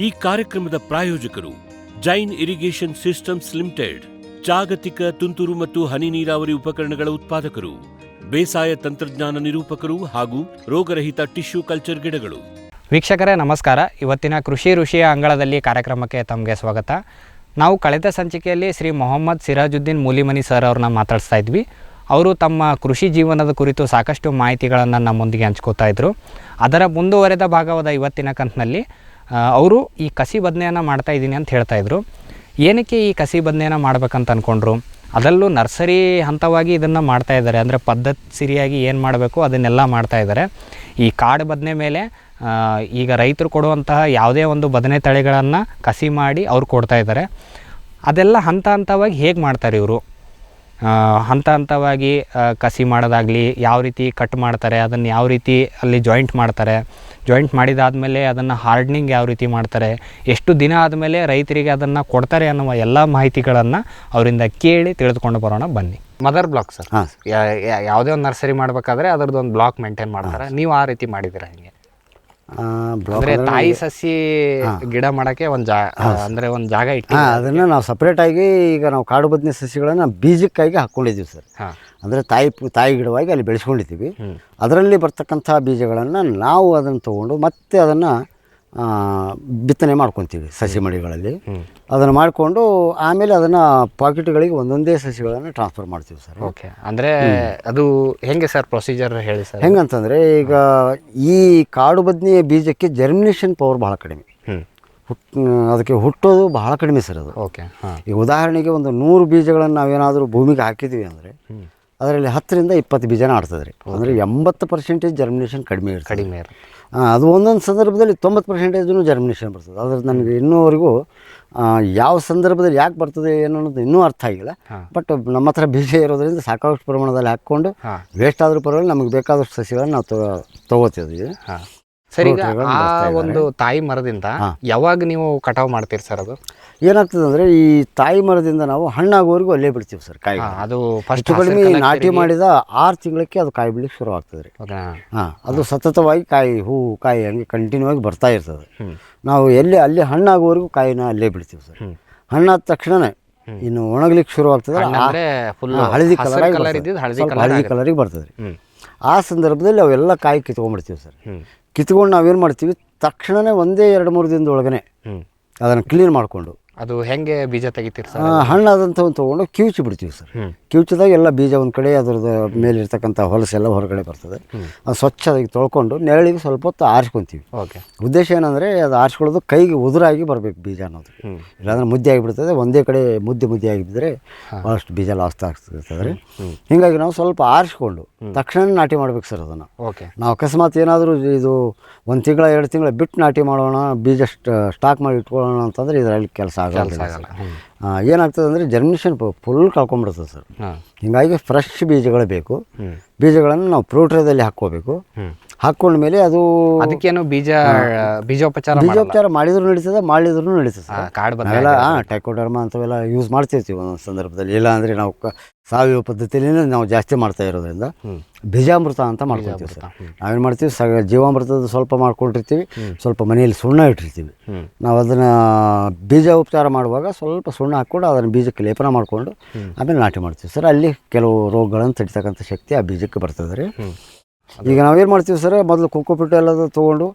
ಈ ಕಾರ್ಯಕ್ರಮದ ಪ್ರಾಯೋಜಕರು ಜೈನ್ ಇರಿಗೇಷನ್ ಸಿಸ್ಟಮ್ಸ್ ಲಿಮಿಟೆಡ್, ಜಾಗತಿಕ ತುಂತುರು ಮತ್ತು ಹನಿ ನೀರಾವರಿ ಉಪಕರಣಗಳ ಉತ್ಪಾದಕರು, ಬೇಸಾಯ ತಂತ್ರಜ್ಞಾನ ನಿರೂಪಕರು ಹಾಗೂ ರೋಗರಹಿತ ಟಿಶ್ಯೂ ಕಲ್ಚರ್ ಗಿಡಗಳು. ವೀಕ್ಷಕರೇ ನಮಸ್ಕಾರ. ಇವತ್ತಿನ ಕೃಷಿ ಋಷಿಯ ಅಂಗಳದಲ್ಲಿ ಕಾರ್ಯಕ್ರಮಕ್ಕೆ ತಮಗೆ ಸ್ವಾಗತ. ನಾವು ಕಳೆದ ಸಂಚಿಕೆಯಲ್ಲಿ ಶ್ರೀ ಮೊಹಮ್ಮದ್ ಸಿರಾಜುದ್ದೀನ್ ಮೂಲಿಮನಿ ಸರ್ ಅವ್ರನ್ನ ಮಾತಾಡಿಸ್ತಾ ಇದ್ವಿ. ಅವರು ತಮ್ಮ ಕೃಷಿ ಜೀವನದ ಕುರಿತು ಸಾಕಷ್ಟು ಮಾಹಿತಿಗಳನ್ನು ನಮ್ಮೊಂದಿಗೆ ಹಂಚ್ಕೋತಾ ಇದ್ದರು. ಅದರ ಮುಂದುವರೆದ ಭಾಗವಾದ ಇವತ್ತಿನ ಕಂತಿನಲ್ಲಿ ಅವರು ಈ ಕಸಿ ಬದನೆಯನ್ನು ಮಾಡ್ತಾ ಇದ್ದೀನಿ ಅಂತ ಹೇಳ್ತಾಯಿದ್ರು. ಏನಕ್ಕೆ ಈ ಕಸಿ ಬದನೆಯನ್ನು ಮಾಡ್ಬೇಕಂತ ಅಂದ್ಕೊಂಡ್ರು, ಅದರಲ್ಲೂ ನರ್ಸರಿ ಹಂತವಾಗಿ ಇದನ್ನು ಮಾಡ್ತಾಯಿದ್ದಾರೆ. ಅಂದರೆ ಪದ್ಧತಿ ಸಿರಿಯಾಗಿ ಏನು ಮಾಡಬೇಕು ಅದನ್ನೆಲ್ಲ ಮಾಡ್ತಾಯಿದ್ದಾರೆ. ಈ ಕಾಡು ಬದನೆ ಮೇಲೆ ಈಗ ರೈತರು ಕೊಡುವಂತಹ ಯಾವುದೇ ಒಂದು ಬದನೆ ತಳಿಗಳನ್ನು ಕಸಿ ಮಾಡಿ ಅವ್ರು ಕೊಡ್ತಾಯಿದ್ದಾರೆ. ಅದೆಲ್ಲ ಹಂತ ಹಂತವಾಗಿ ಹೇಗೆ ಮಾಡ್ತಾರೆ ಇವರು, ಹಂತ ಹಂತವಾಗಿ ಕಸಿ ಮಾಡೋದಾಗಲಿ, ಯಾವ ರೀತಿ ಕಟ್ ಮಾಡ್ತಾರೆ, ಅದನ್ನು ಯಾವ ರೀತಿ ಅಲ್ಲಿ ಜಾಯಿಂಟ್ ಮಾಡ್ತಾರೆ, ಜಾಯಿಂಟ್ ಮಾಡಿದಾದಮೇಲೆ ಅದನ್ನು ಹಾರ್ಡ್ನಿಂಗ್ ಯಾವ ರೀತಿ ಮಾಡ್ತಾರೆ, ಎಷ್ಟು ದಿನ ಆದಮೇಲೆ ರೈತರಿಗೆ ಅದನ್ನು ಕೊಡ್ತಾರೆ ಅನ್ನುವ ಎಲ್ಲ ಮಾಹಿತಿಗಳನ್ನು ಅವರಿಂದ ಕೇಳಿ ತಿಳಿದುಕೊಂಡು ಬರೋಣ ಬನ್ನಿ. ಮದರ್ ಬ್ಲಾಕ್ ಸರ್, ಯಾವುದೇ ಒಂದು ನರ್ಸರಿ ಮಾಡಬೇಕಾದ್ರೆ ಅದರದ್ದು ಒಂದು ಬ್ಲಾಕ್ ಮೇಂಟೈನ್ ಮಾಡ್ತಾರೆ. ನೀವು ಆ ರೀತಿ ಮಾಡಿದ್ದೀರಾ? ಹಿಂಗೆ ಅಂದರೆ ತಾಯಿ ಸಸಿ ಗಿಡ ಮಾಡೋಕ್ಕೆ ಒಂದು ಅಂದರೆ ಒಂದು ಜಾಗ ಇಟ್ಟು ಅದನ್ನು ನಾವು ಸಪ್ರೇಟಾಗಿ ಈಗ ನಾವು ಕಾಡು ಬದನೆ ಸಸಿಗಳನ್ನು ಬೀಜಕ್ಕಾಗಿ ಹಾಕ್ಕೊಂಡಿದ್ದೀವಿ ಸರ್. ಅಂದರೆ ತಾಯಿ ಗಿಡವಾಗಿ ಅಲ್ಲಿ ಬೆಳೆಸ್ಕೊಂಡಿದ್ದೀವಿ. ಅದರಲ್ಲಿ ಬರ್ತಕ್ಕಂಥ ಬೀಜಗಳನ್ನು ನಾವು ಅದನ್ನು ತೊಗೊಂಡು ಮತ್ತೆ ಅದನ್ನು ಬಿತ್ತನೆ ಮಾಡ್ಕೊತೀವಿ ಸಸಿ ಮಡಿಗಳಲ್ಲಿ. ಅದನ್ನು ಮಾಡಿಕೊಂಡು ಆಮೇಲೆ ಅದನ್ನು ಪಾಕೆಟ್ಗಳಿಗೆ ಒಂದೊಂದೇ ಸಸಿಗಳನ್ನು ಟ್ರಾನ್ಸ್ಫರ್ ಮಾಡ್ತೀವಿ ಸರ್. ಓಕೆ, ಅಂದರೆ ಅದು ಹೆಂಗೆ ಸರ್ ಪ್ರೊಸೀಜರ್ ಹೇಳಿ ಸರ್? ಹೆಂಗಂತಂದರೆ ಈಗ ಈ ಕಾಡು ಬದನೆಯ ಬೀಜಕ್ಕೆ ಜರ್ಮಿನೇಷನ್ ಪವರ್ ಭಾಳ ಕಡಿಮೆ, ಅದಕ್ಕೆ ಹುಟ್ಟೋದು ಬಹಳ ಕಡಿಮೆ ಸರ್ ಅದು. ಓಕೆ, ಈಗ ಉದಾಹರಣೆಗೆ ಒಂದು 100 ಬೀಜಗಳನ್ನು ನಾವೇನಾದರೂ ಭೂಮಿಗೆ ಹಾಕಿದ್ದೀವಿ ಅಂದರೆ ಅದರಲ್ಲಿ 10ರಿಂದ 20 ಬೀಜನ ಆಡ್ತದೆ ರೀ. ಅಂದರೆ 80% ಜರ್ಮಿನೇಷನ್ ಕಡಿಮೆ ಇರ್ತದೆ. ಅದು ಒಂದೊಂದು ಸಂದರ್ಭದಲ್ಲಿ 90% ಜರ್ಮಿನೇಷನ್ ಬರ್ತದೆ. ಅದ್ರ ನನಗೆ ಇನ್ನೂವರೆಗೂ ಯಾವ ಸಂದರ್ಭದಲ್ಲಿ ಯಾಕೆ ಬರ್ತದೆ ಏನೋ ಅನ್ನೋದು ಇನ್ನೂ ಅರ್ಥ ಆಗಿಲ್ಲ. ಬಟ್ ನಮ್ಮ ಹತ್ರ ಬೀಜ ಇರೋದ್ರಿಂದ ಸಾಕಷ್ಟು ಪ್ರಮಾಣದಲ್ಲಿ ಹಾಕ್ಕೊಂಡು ವೇಸ್ಟ್ ಆದರೂ ಪರವಾಗಿಲ್ಲ, ನಮಗೆ ಬೇಕಾದಷ್ಟು ಸಸಿಗಳನ್ನು ನಾವು ತೊಗೋತಿದ್ದೀವಿ. ಸರ್, ಈಗ ಆ ಒಂದು ತಾಯಿ ಮರದಿಂದ ಯಾವಾಗ ನೀವು ಕಟಾವು ಮಾಡ್ತೀರಿ ಸರ್? ಅದು ಏನಾಗ್ತದೆ ಅಂದರೆ ಈ ತಾಯಿ ಮರದಿಂದ ನಾವು ಹಣ್ಣಾಗೋವರೆಗೂ ಅಲ್ಲೇ ಬಿಡ್ತೀವಿ ಸರ್. ಕಾಯಿ ಅದು ಫಸ್ಟ್ ಕಡಿಮೆ ನಾಟಿ ಮಾಡಿದ 6 ತಿಂಗಳಿಗೆ ಅದು ಕಾಯಿ ಬಿಡ್ಲಿಕ್ಕೆ ಶುರು ಆಗ್ತದೆ ರೀ. ಅದು ಸತತವಾಗಿ ಕಾಯಿ ಹಂಗೆ ಕಂಟಿನ್ಯೂ ಆಗಿ ಬರ್ತಾ ಇರ್ತದೆ. ನಾವು ಅಲ್ಲಿ ಹಣ್ಣಾಗೋವರೆಗೂ ಕಾಯಿನ ಅಲ್ಲೇ ಬಿಡ್ತೀವಿ ಸರ್. ಹಣ್ಣಾದ ತಕ್ಷಣನೇ ಇನ್ನು ಒಣಗ್ಲಿಕ್ಕೆ ಶುರು ಆಗ್ತದೆ, ಹಳದಿ ಕಲರಿಗೆ ಬರ್ತದೆ ರೀ. ಆ ಸಂದರ್ಭದಲ್ಲಿ ಅವೆಲ್ಲ ಕಾಯಿ ಕಿತ್ಕೊಂಡ್ಬಿಡ್ತೀವಿ ಸರ್. ಕಿತ್ಕೊಂಡು ನಾವೇನು ಮಾಡ್ತೀವಿ, ತಕ್ಷಣವೇ 1-2-3 ದಿನದೊಳಗನೆ ಅದನ್ನು ಕ್ಲೀನ್ ಮಾಡಿಕೊಂಡು ಅದು ಹೆಂಗೆ ಬೀಜ ತೆಗಿತೀರಿ ಸರ್? ಹಣ್ಣಾದಂಥವನ್ನು ತೊಗೊಂಡು ಕಿವುಚಿ ಬಿಡ್ತೀವಿ ಸರ್. ಕಿವುಚಿದಾಗ ಎಲ್ಲ ಬೀಜ ಒಂದು ಕಡೆ, ಅದರದ್ದು ಮೇಲಿರ್ತಕ್ಕಂಥ ಹೊಲಸೆಲ್ಲ ಹೊರಗಡೆ ಬರ್ತದೆ. ಅದು ಸ್ವಚ್ಛದಾಗಿ ತೊಳ್ಕೊಂಡು ನೆರಳಿಗೆ ಸ್ವಲ್ಪ ಹೊತ್ತು ಆರಿಸ್ಕೊತೀವಿ. ಉದ್ದೇಶ ಏನಂದರೆ ಅದು ಆರಿಸ್ಕೊಳ್ಳೋದು ಕೈಗೆ ಉದುರಾಗಿ ಬರಬೇಕು ಬೀಜ ಅನ್ನೋದು. ಇಲ್ಲಾಂದರೆ ಮುದ್ದೆ ಆಗಿಬಿಡ್ತದೆ. ಒಂದೇ ಕಡೆ ಮುದ್ದೆ ಆಗಿಬಿದ್ರೆ ಭಾಳಷ್ಟು ಬೀಜ ಲಾಸ್ ಆಗ್ತಿರ್ತದೆ ರೀ. ಹೀಗಾಗಿ ನಾವು ಸ್ವಲ್ಪ ಆರಿಸ್ಕೊಂಡು ತಕ್ಷಣ ನಾಟಿ ಮಾಡ್ಬೇಕು ಸರ್ ಅದನ್ನು. ನಾವು ಅಕಸ್ಮಾತ್ ಏನಾದರೂ ಇದು 1 ತಿಂಗಳ 2 ತಿಂಗಳ ಬಿಟ್ಟು ನಾಟಿ ಮಾಡೋಣ, ಬೀಜ ಸ್ಟಾಕ್ ಮಾಡಿ ಇಟ್ಕೊಳ್ಳೋಣ ಅಂತಂದರೆ ಇದರಲ್ಲಿ ಕೆಲಸ ಆಗೋಲ್ಲ. ಏನಾಗ್ತದೆ ಅಂದರೆ ಜರ್ಮಿನೇಷನ್ ಫುಲ್ ಕಳ್ಕೊಂಡ್ಬಿಡ್ತದೆ ಸರ್. ಹೀಗಾಗಿ ಫ್ರೆಶ್ ಬೀಜಗಳು ಬೇಕು. ಬೀಜಗಳನ್ನು ನಾವು ಪ್ರೋಟ್ರೇದಲ್ಲಿ ಹಾಕ್ಕೋಬೇಕು. ಹಾಕ್ಕೊಂಡ್ಮೇಲೆ ಅದು ಅದಕ್ಕೇನು ಬೀಜೋಪಚಾರ ಮಾಡಿದ್ರು ನಡೀತದೆ ಸರ್. ನಾವೆಲ್ಲ ಟೈಕೋಡರ್ಮಾ ಅಂತವೆಲ್ಲ ಯೂಸ್ ಮಾಡ್ತಿರ್ತೀವಿ ಒಂದೊಂದು ಸಂದರ್ಭದಲ್ಲಿ. ಇಲ್ಲ ಅಂದರೆ ನಾವು ಸಾವಯವ ಪದ್ಧತಿಯಲ್ಲಿ ನಾವು ಜಾಸ್ತಿ ಮಾಡ್ತಾ ಇರೋದ್ರಿಂದ ಬೀಜಾಮೃತ ಅಂತ ಮಾಡ್ಕೊತೀವಿ ಸರ್. ನಾವೇನು ಮಾಡ್ತೀವಿ, ಜೀವಾಮೃತದ ಸ್ವಲ್ಪ ಮಾಡ್ಕೊಂಡಿರ್ತೀವಿ, ಸ್ವಲ್ಪ ಮನೆಯಲ್ಲಿ ಸುಣ್ಣ ಇಟ್ಟಿರ್ತೀವಿ. ನಾವು ಅದನ್ನು ಬೀಜ ಉಪಚಾರ ಮಾಡುವಾಗ ಸ್ವಲ್ಪ ಸುಣ್ಣ ಹಾಕ್ಕೊಂಡು ಅದನ್ನು ಬೀಜಕ್ಕೆ ಲೇಪನ ಮಾಡಿಕೊಂಡು ಆಮೇಲೆ ನಾಟಿ ಮಾಡ್ತೀವಿ ಸರ್. ಅಲ್ಲಿ ಕೆಲವು ರೋಗಗಳನ್ನು ತಡಿತಕ್ಕಂಥ ಶಕ್ತಿ ಆ ಬೀಜಕ್ಕೆ ಬರ್ತದೆ ರೀ. ಈಗ ನಾವೇನು ಮಾಡ್ತೀವಿ ಸರ್, ಮೊದಲು ಕೋಕೋಪಿಟ್ ಎಲ್ಲ ತೊಗೊಂಡು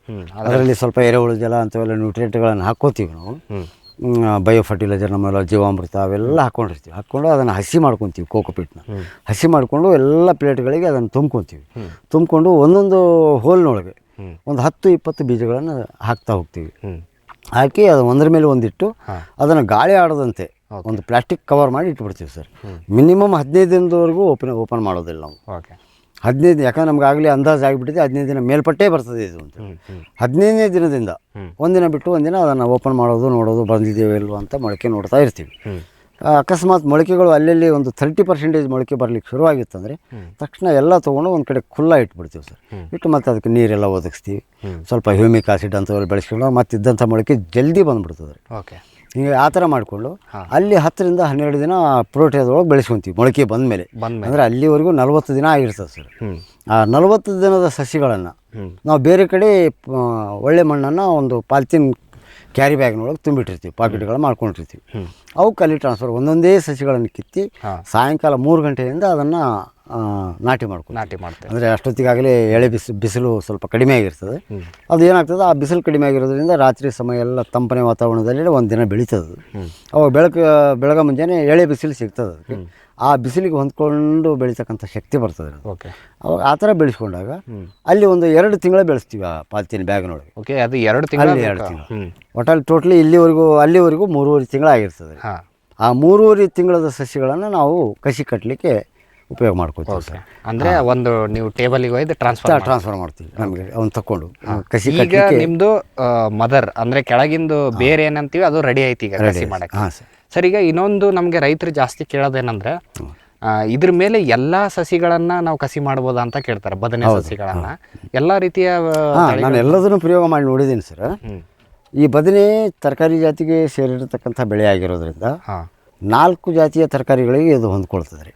ಅದರಲ್ಲಿ ಸ್ವಲ್ಪ ಎರೆಹುಳು ಜಲ ಅಂಥವೆಲ್ಲ ನ್ಯೂಟ್ರಿಯೆಂಟ್ಗಳನ್ನು ಹಾಕ್ಕೋತೀವಿ ನಾವು. ಬಯೋ ಫರ್ಟಿಲೈಸರ್ ನಮ್ಮೆಲ್ಲ ಜೀವಾಮೃತ ಅವೆಲ್ಲ ಹಾಕ್ಕೊಂಡು ಅದನ್ನು ಹಸಿ ಮಾಡ್ಕೊತೀವಿ. ಕೋಕೋಪಿಟ್ನ ಹಸಿ ಮಾಡಿಕೊಂಡು ಎಲ್ಲ ಪ್ಲೇಟ್ಗಳಿಗೆ ಅದನ್ನು ತುಂಬ್ಕೊಂಡು ಒಂದೊಂದು ಹೋಲ್ನೊಳಗೆ ಒಂದು 10-20 ಬೀಜಗಳನ್ನು ಹಾಕ್ತಾ ಹೋಗ್ತೀವಿ. ಹಾಕಿ ಅದು ಒಂದರ ಮೇಲೆ ಒಂದಿಟ್ಟು ಅದನ್ನು ಗಾಳಿ ಆಡದಂತೆ ಒಂದು ಪ್ಲಾಸ್ಟಿಕ್ ಕವರ್ ಮಾಡಿ ಇಟ್ಬಿಡ್ತೀವಿ ಸರ್. ಮಿನಿಮಮ್ 15 ದಿನದವರೆಗೂ ಓಪನ್ ಮಾಡೋದಿಲ್ಲ ನಾವು. 15 ಯಾಕಂದ್ರೆ ನಮ್ಗೆ ಆಗಲೇ ಅಂದಾಜು ಆಗಿಬಿಟ್ಟಿದೆ 15 ದಿನ ಮೇಲ್ಪಟ್ಟೇ ಬರ್ತದೆ ಇದು ಅಂತ. 15ನೇ ದಿನದಿಂದ ಒಂದಿನ ಬಿಟ್ಟು ಒಂದಿನ ಅದನ್ನು ಓಪನ್ ನೋಡೋದು ಬಂದಿದ್ದೇವೆ ಇಲ್ವ ಅಂತ ಮೊಳಕೆ ನೋಡ್ತಾ ಇರ್ತೀವಿ. ಅಕಸ್ಮಾತ್ ಮೊಳಕೆಗಳು ಅಲ್ಲಲ್ಲಿ ಒಂದು 30% ಮೊಳಕೆ ಬರಲಿಕ್ಕೆ ಶುರುವಾಗಿತ್ತಂದರೆ ತಕ್ಷಣ ಎಲ್ಲ ತೊಗೊಂಡು ಒಂದು ಕಡೆ ಖುಲ್ಲ ಇಟ್ಬಿಡ್ತೀವಿ ಸರ್. ಇಟ್ಟು ಮತ್ತೆ ಅದಕ್ಕೆ ನೀರೆಲ್ಲ ಒದಗಿಸ್ತೀವಿ. ಸ್ವಲ್ಪ ಹ್ಯೂಮಿಕ್ ಆಸಿಡ್ ಅಂತವೆಲ್ಲ ಬೆಳೆಸ್ಕೊಂಡು ಮತ್ತೆ ಇದ್ದಂಥ ಮೊಳಕೆ ಜಲ್ದಿ ಬಂದುಬಿಡ್ತದೆ ರೀ. ಹೀಗೆ ಆ ಥರ ಮಾಡಿಕೊಂಡು ಅಲ್ಲಿ 10ರಿಂದ 12 ದಿನ ಪ್ರೋಟೇದೊಳಗೆ ಬೆಳೆಸ್ಕೊತೀವಿ. ಮೊಳಕೆ ಬಂದಮೇಲೆ ಅಂದರೆ ಅಲ್ಲಿವರೆಗೂ 40 ದಿನ ಆಗಿರ್ತದೆ ಸರ್. ಆ 40 ದಿನದ ಸಸಿಗಳನ್ನು ನಾವು ಬೇರೆ ಕಡೆ ಒಳ್ಳೆ ಮಣ್ಣನ್ನು ಒಂದು ಪಾಲಿಥೀನ್ ಕ್ಯಾರಿ ಬ್ಯಾಗ್ನೊಳಗೆ ತುಂಬಿಟ್ಟಿರ್ತೀವಿ, ಪಾಕೆಟ್ಗಳು ಮಾಡ್ಕೊಂಡಿರ್ತೀವಿ. ಅವಕ್ಕೆ ಅಲ್ಲಿ ಟ್ರಾನ್ಸ್ಫರ್ ಒಂದೊಂದೇ ಸಸಿಗಳನ್ನು ಕಿತ್ತಿ ಸಾಯಂಕಾಲ 3 ಗಂಟೆಯಿಂದ ಅದನ್ನು ನಾಟಿ ಮಾಡ್ತೀವಿ. ಅಂದರೆ ಅಷ್ಟೊತ್ತಿಗಾಗಲೇ ಎಳೆ ಬಿಸಿಲು ಸ್ವಲ್ಪ ಕಡಿಮೆ ಆಗಿರ್ತದೆ. ಅದು ಏನಾಗ್ತದೆ, ಆ ಬಿಸಿಲು ಕಡಿಮೆ ಆಗಿರೋದ್ರಿಂದ ರಾತ್ರಿ ಸಮಯ ಎಲ್ಲ ತಂಪನೆ ವಾತಾವರಣದಲ್ಲಿ ಒಂದು ದಿನ ಬೆಳೀತದೆ. ಅವಾಗ ಬೆಳಗ್ಗೆ ಮುಂಜಾನೆ ಎಳೆ ಬಿಸಿಲು ಸಿಗ್ತದೆ. ಅದಕ್ಕೆ ಆ ಬಿಸಿಲಿಗೆ ಹೊಂದ್ಕೊಂಡು ಬೆಳೀತಕ್ಕಂಥ ಶಕ್ತಿ ಬರ್ತದೆ. ಅವಾಗ ಆ ಥರ ಬೆಳೆಸ್ಕೊಂಡಾಗ ಅಲ್ಲಿ ಒಂದು 2 ತಿಂಗಳ ಬೆಳೆಸ್ತೀವಿ ಆ ಪಾಲಿಥೀನ್ ಬ್ಯಾಗ್ನೊಳಗೆ. ಅದು 2 ತಿಂಗಳು ಒಟ್ಟಲ್ಲಿ ಟೋಟ್ಲಿ ಅಲ್ಲಿವರೆಗೂ 3.5 ತಿಂಗಳಾಗಿರ್ತದೆ. ಆ 3.5 ತಿಂಗಳದ ಸಸಿಗಳನ್ನು ನಾವು ಕಸಿ ಕಟ್ಟಲಿಕ್ಕೆ ಉಪಯೋಗ ಮಾಡ್ಕೊತೀವಿ ಸರ್. ಅಂದರೆ ಒಂದು ನೀವು ಟೇಬಲಿಗೆ ಹೋಯ್ದು ಟ್ರಾನ್ಸ್ಫರ್ ಮಾಡ್ತೀವಿ. ನಮಗೆ ಅವ್ನು ತಗೊಂಡು ಕಸಿ ಈಗ ನಿಮ್ಮದು ಮದರ್ ಅಂದರೆ ಕೆಳಗಿಂದು ಬೇರೆ ಏನಂತೀವಿ ಅದು ರೆಡಿ ಐತಿ ಈಗ ಕಸಿ ಮಾಡಕ್ಕೆ. ಹಾಂ ಸರ್. ಸರ್, ಈಗ ಇನ್ನೊಂದು ನಮಗೆ ರೈತರು ಜಾಸ್ತಿ ಕೇಳೋದೇನಂದ್ರೆ ಇದ್ರ ಮೇಲೆ ಎಲ್ಲಾ ಸಸಿಗಳನ್ನ ನಾವು ಕಸಿ ಮಾಡ್ಬೋದಾ ಅಂತ ಕೇಳ್ತಾರೆ. ಬದನೆ ಸಸಿಗಳನ್ನ ಎಲ್ಲಾ ರೀತಿಯ ನಾನು ಎಲ್ಲದನ್ನು ಪ್ರಯೋಗ ಮಾಡಿ ನೋಡಿದ್ದೀನಿ ಸರ್. ಈ ಬದನೆ ತರಕಾರಿ ಜಾತಿಗೆ ಸೇರಿರತಕ್ಕಂಥ ಬೆಳೆ ಆಗಿರೋದ್ರಿಂದ 4 ಜಾತಿಯ ತರಕಾರಿಗಳಿಗೆ ಇದು ಹೊಂದ್ಕೊಳ್ತದೆ ರೀ.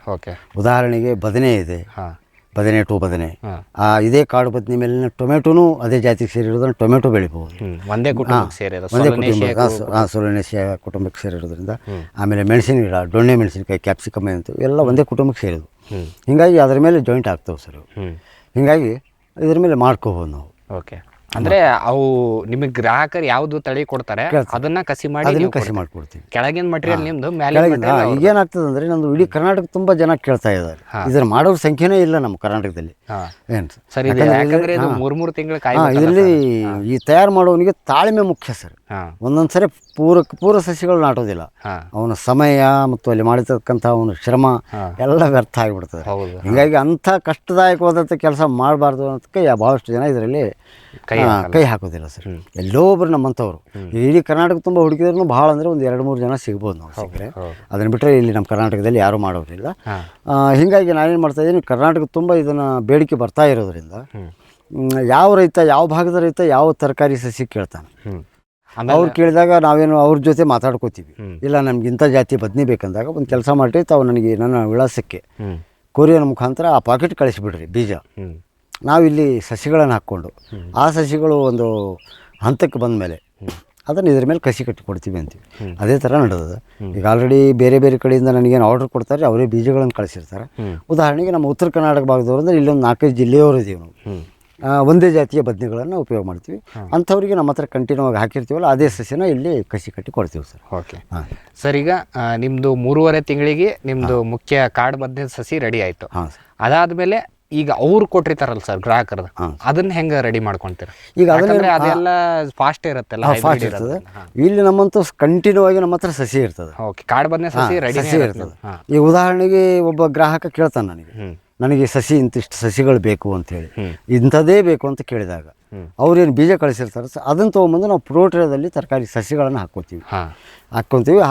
ಉದಾಹರಣೆಗೆ ಬದನೆ ಇದೆ, ಬದನೆ ಟು ಬದನೆ. ಇದೇ ಕಾಡು ಬದನೆ ಮೇಲಿನ ಟೊಮೆಟೊನೂ ಅದೇ ಜಾತಿಗೆ ಸೇರಿರೋದ್ರಿಂದ ಟೊಮೆಟೊ ಬೆಳಿಬಹುದು. ಒಂದೇ ಕುಟುಂಬ ಸೊಲನೇಸಿಯ ಕುಟುಂಬಕ್ಕೆ ಸೇರಿರೋದ್ರಿಂದ. ಆಮೇಲೆ ಮೆಣಸಿನ ಗಿಡ, ದೊಣ್ಣೆ ಮೆಣಸಿನಕಾಯಿ, ಕ್ಯಾಪ್ಸಿಕಮ್ ಅಂತ ಎಲ್ಲ ಒಂದೇ ಕುಟುಂಬಕ್ಕೆ ಸೇರಿದ್ವು. ಹೀಗಾಗಿ ಅದರ ಮೇಲೆ ಜಾಯಿಂಟ್ ಆಗ್ತವೆ ಸರ್. ಹೀಗಾಗಿ ಇದ್ರ ಮೇಲೆ ಮಾಡ್ಕೋಬೋದು ನಾವು. ಅಂದ್ರೆ ಅವು ನಿಮಗೆ ಗ್ರಾಹಕರು ಯಾವ್ದು ತಳಿ ಕೊಡ್ತಾರೆ ಅದನ್ನ ಕಸಿ ಮಾಡ್ಕೊಡ್ತೀವಿ. ಕೆಳಗಿನ ಮಟೀರಿಯಲ್ ನಿಮ್ದು ಮೇಲೆ. ಈಗೇನಾಗ್ತದೆ ಅಂದ್ರೆ ನಮ್ದು ಇಡೀ ಕರ್ನಾಟಕ ತುಂಬಾ ಜನ ಕೇಳ್ತಾ ಇದ್ದಾರೆ. ಇದನ್ನ ಮಾಡೋರ ಸಂಖ್ಯೆನೇ ಇಲ್ಲ ನಮ್ಮ ಕರ್ನಾಟಕದಲ್ಲಿ. ಮೂರ್ ತಿಂಗಳ ಇದರಲ್ಲಿ ಈ ತಯಾರು ಮಾಡೋನಿಗೆ ತಾಳ್ಮೆ ಮುಖ್ಯ ಸರ್. ಒಂದೊಂದ್ಸರಿ ಪೂರ ಸಸಿಗಳು ನಾಟೋದಿಲ್ಲ. ಅವನ ಸಮಯ ಮತ್ತು ಅಲ್ಲಿ ಮಾಡಿರ್ತಕ್ಕಂಥ ಅವನ ಶ್ರಮ ಎಲ್ಲ ವ್ಯರ್ಥ ಆಗಿಬಿಡ್ತದೆ. ಹೀಗಾಗಿ ಅಂಥ ಕಷ್ಟದಾಯಕವಾದಂಥ ಕೆಲಸ ಮಾಡಬಾರ್ದು ಅನ್ನೋದಕ್ಕೆ ಬಹಳಷ್ಟು ಜನ ಇದರಲ್ಲಿ ಕೈ ಹಾಕೋದಿಲ್ಲ ಸರ್. ಎಲ್ಲೋ ಒಬ್ರು ನಮ್ಮಂಥವ್ರು ಇಡೀ ಕರ್ನಾಟಕ ತುಂಬ ಹುಡುಕಿದ್ರು ಭಾಳ ಅಂದರೆ ಒಂದು 2-3 ಜನ ಸಿಗ್ಬೋದು ನಾವು ಸಿಕ್ಕರೆ. ಅದನ್ನು ಬಿಟ್ಟರೆ ಇಲ್ಲಿ ನಮ್ಮ ಕರ್ನಾಟಕದಲ್ಲಿ ಯಾರೂ ಮಾಡೋದಿಲ್ಲ. ಹೀಗಾಗಿ ನಾನೇನು ಮಾಡ್ತಾಯಿದ್ದೀನಿ, ಕರ್ನಾಟಕ ತುಂಬ ಇದನ್ನು ಬೇಡಿಕೆ ಬರ್ತಾ ಇರೋದ್ರಿಂದ ಯಾವ ರೈತ, ಯಾವ ಭಾಗದ ರೈತ ಯಾವ ತರಕಾರಿ ಸಸಿ ಕೇಳ್ತಾನೆ, ಅವ್ರು ಕೇಳಿದಾಗ ನಾವೇನು ಅವ್ರ ಜೊತೆ ಮಾತಾಡ್ಕೋತೀವಿ. ಇಲ್ಲ ನಮ್ಗೆ ಇಂಥ ಜಾತಿ ಬದನೆ ಬೇಕಂದಾಗ ಒಂದು ಕೆಲಸ ಮಾಡಿ ತಾವು ನನಗೆ ನನ್ನ ವಿಳಾಸಕ್ಕೆ ಕೊರಿಯರ್ ಮುಖಾಂತರ ಆ ಪಾಕೆಟ್ ಕಳಿಸಿಬಿಡ್ರಿ ಬೀಜ. ನಾವಿಲ್ಲಿ ಸಸಿಗಳನ್ನು ಹಾಕ್ಕೊಂಡು ಆ ಸಸಿಗಳು ಒಂದು ಹಂತಕ್ಕೆ ಬಂದ ಮೇಲೆ ಅದನ್ನು ಇದ್ರ ಮೇಲೆ ಕಸಿ ಕಟ್ಟಿ ಕೊಡ್ತೀವಿ ಅಂತೀವಿ. ಅದೇ ಥರ ನಡೆದ. ಈಗ ಆಲ್ರೆಡಿ ಬೇರೆ ಬೇರೆ ಕಡೆಯಿಂದ ನನಗೇನು ಆರ್ಡರ್ ಕೊಡ್ತಾರೆ, ಅವರೇ ಬೀಜಗಳನ್ನು ಕಳಿಸಿರ್ತಾರೆ. ಉದಾಹರಣೆಗೆ ನಮ್ಮ ಉತ್ತರ ಕರ್ನಾಟಕ ಭಾಗದವ್ರು ಅಂದರೆ ಇಲ್ಲೊಂದು 4-5 ಜಿಲ್ಲೆಯವರು ಇದ್ದೀವಿ ನಾವು. ಒಂದೇ ಜಾತಿಯ ಬದನೆಗಳನ್ನು ಉಪಯೋಗ ಮಾಡ್ತೀವಿ. ಅಂಥವ್ರಿಗೆ ನಮ್ಮ ಹತ್ರ ಕಂಟಿನ್ಯೂ ಆಗಿ ಹಾಕಿರ್ತೀವಲ್ಲ ಅದೇ ಸಸಿನ ಇಲ್ಲಿ ಕಸಿ ಕಟ್ಟಿ ಕೊಡ್ತೀವಿ ಸರ್. ಸರ್, ಈಗ ನಿಮ್ಮದು 3.5 ತಿಂಗಳಿಗೆ ನಿಮ್ಮದು ಮುಖ್ಯ ಕಾಡು ಬದನೆ ಸಸಿ ರೆಡಿ ಆಯಿತು. ಅದಾದಮೇಲೆ ಈಗ ಅವ್ರು ಕೊಟ್ಟಿರ್ತಾರಲ್ಲ ಸರ್ ಗ್ರಾಹಕರದ, ಅದನ್ನ ಹೆಂಗೆ ರೆಡಿ ಮಾಡ್ಕೊಂತೀರ? ಈಗ ಅದೆಲ್ಲ ಫಾಸ್ಟ್ ಇರುತ್ತಲ್ಲ, ಫಾಸ್ಟ್ ಇರ್ತದೆ. ಇಲ್ಲಿ ನಮ್ಮಂತೂ ಕಂಟಿನ್ಯೂ ಆಗಿ ನಮ್ಮ ಹತ್ರ ಸಸಿ ಇರ್ತದೆ. ಕಾಡು ಬದನೆ ಸಸಿ ರೆಡಿ ಇರ್ತದೆ. ಈಗ ಉದಾಹರಣೆಗೆ ಒಬ್ಬ ಗ್ರಾಹಕ ಕೇಳ್ತಾನೆ, ನನಗೆ ಸಸಿ ಇಂತಿಷ್ಟು ಸಸಿಗಳು ಬೇಕು ಅಂತೇಳಿ, ಇಂಥದ್ದೇ ಬೇಕು ಅಂತ ಕೇಳಿದಾಗ ಅವ್ರೇನು ಬೀಜ ಕಳಿಸಿರ್ತಾರೆ, ಅದನ್ನು ತೊಗೊಂಬಂದು ನಾವು ಪ್ರೋಟ್ರೇದಲ್ಲಿ ತರಕಾರಿ ಸಸಿಗಳನ್ನು ಹಾಕ್ಕೊತೀವಿ.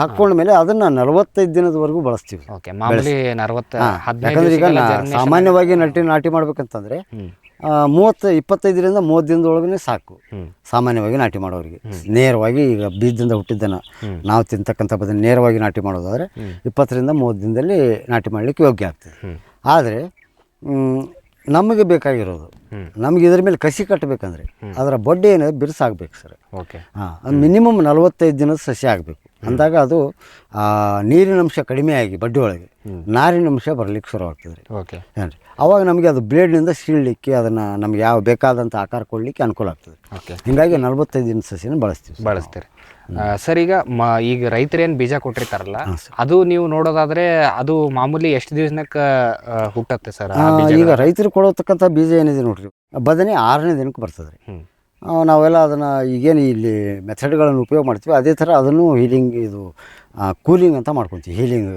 ಹಾಕ್ಕೊಂಡ್ಮೇಲೆ ಅದನ್ನು 45 ದಿನದವರೆಗೂ ಬಳಸ್ತೀವಿ. ಯಾಕಂದ್ರೆ ಈಗ ಸಾಮಾನ್ಯವಾಗಿ ನಾಟಿ ಮಾಡ್ಬೇಕಂತಂದ್ರೆ 25ರಿಂದ 30 ದಿನದೊಳಗನೆ ಸಾಕು. ಸಾಮಾನ್ಯವಾಗಿ ನಾಟಿ ಮಾಡೋರಿಗೆ ನೇರವಾಗಿ ಈಗ ಬೀಜದಿಂದ ಹುಟ್ಟಿದ್ದನ್ನು ನಾವು ತಿಂತಕ್ಕಂಥ ಬದನೆ ನೇರವಾಗಿ ನಾಟಿ ಮಾಡೋದಾದರೆ 20ರಿಂದ 30 ದಿನದಲ್ಲಿ ನಾಟಿ ಮಾಡಲಿಕ್ಕೆ ಯೋಗ್ಯ ಆಗ್ತದೆ. ಆದರೆ ನಮಗೆ ಬೇಕಾಗಿರೋದು, ನಮ್ಗೆ ಇದ್ರ ಮೇಲೆ ಕಸಿ ಕಟ್ಟಬೇಕಂದ್ರೆ ಅದರ ಬೊಡ್ಡೆ ಏನಿದೆ ಬಿರುಸಾಗಬೇಕು ಸರ್. ಮಿನಿಮಮ್ 45 ದಿನದ ಸಸಿ ಆಗಬೇಕು. ಅಂದಾಗ ಅದು ನೀರಿನಂಶ ಕಡಿಮೆ ಆಗಿ ಬಡ್ಡಿ ಒಳಗೆ ನಾರಿನಂಶ ಬರಲಿಕ್ಕೆ ಶುರು ಆಗ್ತದೆ ರೀ. ಏನ್ರಿ, ಅವಾಗ ನಮಗೆ ಅದು ಬ್ಲೇಡ್ನಿಂದ ಸೀಳಲಿಕ್ಕೆ, ಅದನ್ನು ನಮ್ಗೆ ಯಾವ ಬೇಕಾದಂಥ ಆಕಾರ ಕೊಡಲಿಕ್ಕೆ ಅನುಕೂಲ ಆಗ್ತದೆ. ಹೀಗಾಗಿ 45 ದಿನದ ಸಸಿನ ಬಳಸ್ತೀರಿ. ಸರ್, ಈಗ ರೈತರೇನು ಬೀಜ ಕೊಟ್ಟಿರ್ತಾರಲ್ಲ, ಅದು ನೀವು ನೋಡೋದಾದ್ರೆ ಅದು ಮಾಮೂಲಿ ಎಷ್ಟು ದಿವಸಕ್ಕೆ ಹುಟ್ಟುತ್ತೆ ಸರ್? ಈಗ ರೈತರು ಕೊಡತಕ್ಕಂಥ ಬೀಜ ಏನಿದೆ ನೋಡ್ರಿ, ಬದನೆ 6ನೇ ದಿನಕ್ಕೆ ಬರ್ತದೆ ರೀ. ನಾವೆಲ್ಲ ಅದನ್ನು ಈಗೇನು ಇಲ್ಲಿ ಮೆಥಡ್ಗಳನ್ನು ಉಪಯೋಗ ಮಾಡ್ತೀವಿ, ಅದೇ ಥರ ಅದನ್ನು ಕೂಲಿಂಗ್ ಅಂತ ಮಾಡ್ಕೊತೀವಿ. ಹೀಲಿಂಗ್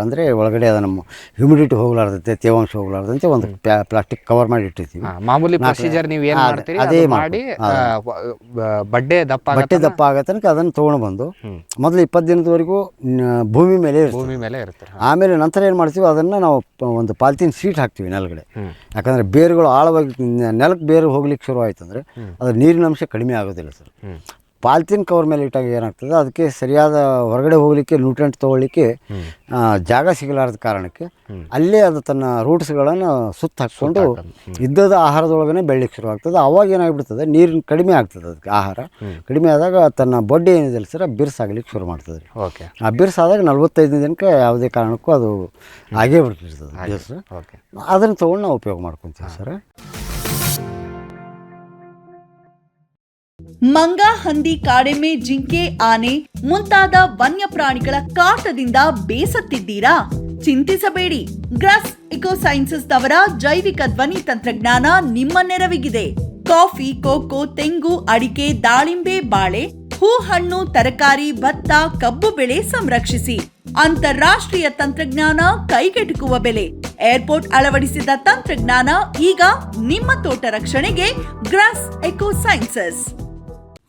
ಅಂದರೆ ಒಳಗಡೆ ಅದು ನಮ್ಮ ಹ್ಯೂಮಿಡಿಟಿ ಹೋಗ್ಲಾರ್ದಂತೆ, ತೇವಾಂಶ ಹೋಗ್ಲಾರ್ದಂತೆ ಒಂದು ಪ್ಲಾಸ್ಟಿಕ್ ಕವರ್ ಮಾಡಿ ಇಟ್ಟಿರ್ತೀವಿ. ಮಾಮೂಲಿ ಪ್ರೊಸೀಜರ್ ನೀವು ಏನು ಮಾಡ್ತೀರಿ ಅದೇ ಮಾಡಿ ಬಡ್ಡೆ ದಪ್ಪ ಆಗೋ ತನಕ ಅದನ್ನು ತೊಗೊಂಡು ಬಂದು ಮೊದಲು 20 ದಿನದವರೆಗೂ ಭೂಮಿ ಮೇಲೆ ಇರುತ್ತೆ. ಆಮೇಲೆ ನಂತರ ಏನು ಮಾಡ್ತೀವಿ, ಅದನ್ನು ನಾವು ಒಂದು ಪಾಲಿಥೀನ್ ಶೀಟ್ ಹಾಕ್ತೀವಿ ನೆಲಗಡೆ. ಯಾಕಂದರೆ ಬೇರುಗಳು ಆಳವಾಗಿ ನೆಲಕ್ಕೆ ಬೇರು ಹೋಗ್ಲಿಕ್ಕೆ ಶುರು ಆಯ್ತು ಅಂದರೆ ಅದು ನೀರಿನ ಅಂಶ ಕಡಿಮೆ ಆಗೋದಿಲ್ಲ ಸರ್. ಪಾಲ್ತಿನ್ ಕವರ್ ಮೇಲೆ ಇಟ್ಟಾಗ ಏನಾಗ್ತದೆ ಅದಕ್ಕೆ ಸರಿಯಾದ ಹೊರಗಡೆ ಹೋಗಲಿಕ್ಕೆ ನ್ಯೂಟ್ರೆಂಟ್ ತೊಗೊಳ್ಳಿಕ್ಕೆ ಜಾಗ ಸಿಗಲಾರದ ಕಾರಣಕ್ಕೆ ಅಲ್ಲೇ ಅದು ತನ್ನ ರೂಟ್ಸ್ಗಳನ್ನು ಸುತ್ತ ಹಾಕ್ಕೊಂಡು ಇದ್ದದ ಆಹಾರದೊಳಗನೆ ಬೆಳಲಿಕ್ಕೆ ಶುರು ಆಗ್ತದೆ. ಅವಾಗ ಏನಾಗ್ಬಿಡ್ತದೆ, ನೀರಿನ ಕಡಿಮೆ ಆಗ್ತದೆ, ಅದಕ್ಕೆ ಆಹಾರ ಕಡಿಮೆ ಆದಾಗ ತನ್ನ ಬೊಡ್ಡೆ ಏನಿದೆ ಸರ್ ಬಿರ್ಸಾಗ್ಲಿಕ್ಕೆ ಶುರು ಮಾಡ್ತದೆ. ಓಕೆ. ಆ ಬಿರ್ಸಾದಾಗ 45 ದಿನಕ್ಕೆ ಯಾವುದೇ ಕಾರಣಕ್ಕೂ ಅದು ಆಗೇ ಬಿಡ್ತಿರ್ತದೆ ಬಿರ್ಸು. ಅದನ್ನು ತೊಗೊಂಡು ನಾವು ಉಪಯೋಗ ಮಾಡ್ಕೊತೀವಿ ಸರ್. ಮಂಗ, ಹಂದಿ, ಕಾಡೆಮ್ಮೆ, ಜಿಂಕೆ, ಆನೆ ಮುಂತಾದ ವನ್ಯ ಪ್ರಾಣಿಗಳ ಕಾಟದಿಂದ ಬೇಸತ್ತಿದ್ದೀರಾ? ಚಿಂತಿಸಬೇಡಿ. ಗ್ರಾಸ್ ಇಕೋ ಸೈನ್ಸಸ್ ನವರ ಜೈವಿಕ ಧ್ವನಿ ತಂತ್ರಜ್ಞಾನ ನಿಮ್ಮ ನೆರವಿಗಿದೆ. ಕಾಫಿ, ಕೋಕೋ, ತೆಂಗು, ಅಡಿಕೆ, ದಾಳಿಂಬೆ, ಬಾಳೆ, ಹೂ, ಹಣ್ಣು, ತರಕಾರಿ, ಭತ್ತ, ಕಬ್ಬು ಬೆಳೆ ಸಂರಕ್ಷಿಸಿ. ಅಂತಾರಾಷ್ಟ್ರೀಯ ತಂತ್ರಜ್ಞಾನ, ಕೈಗೆಟುಕುವ ಬೆಲೆ, ಏರ್ಪೋರ್ಟ್ ಅಳವಡಿಸಿದ ತಂತ್ರಜ್ಞಾನ. ಈಗ ನಿಮ್ಮ ತೋಟ ರಕ್ಷಣೆಗೆ ಗ್ರಾಸ್ ಎಕೋ ಸೈನ್ಸಸ್.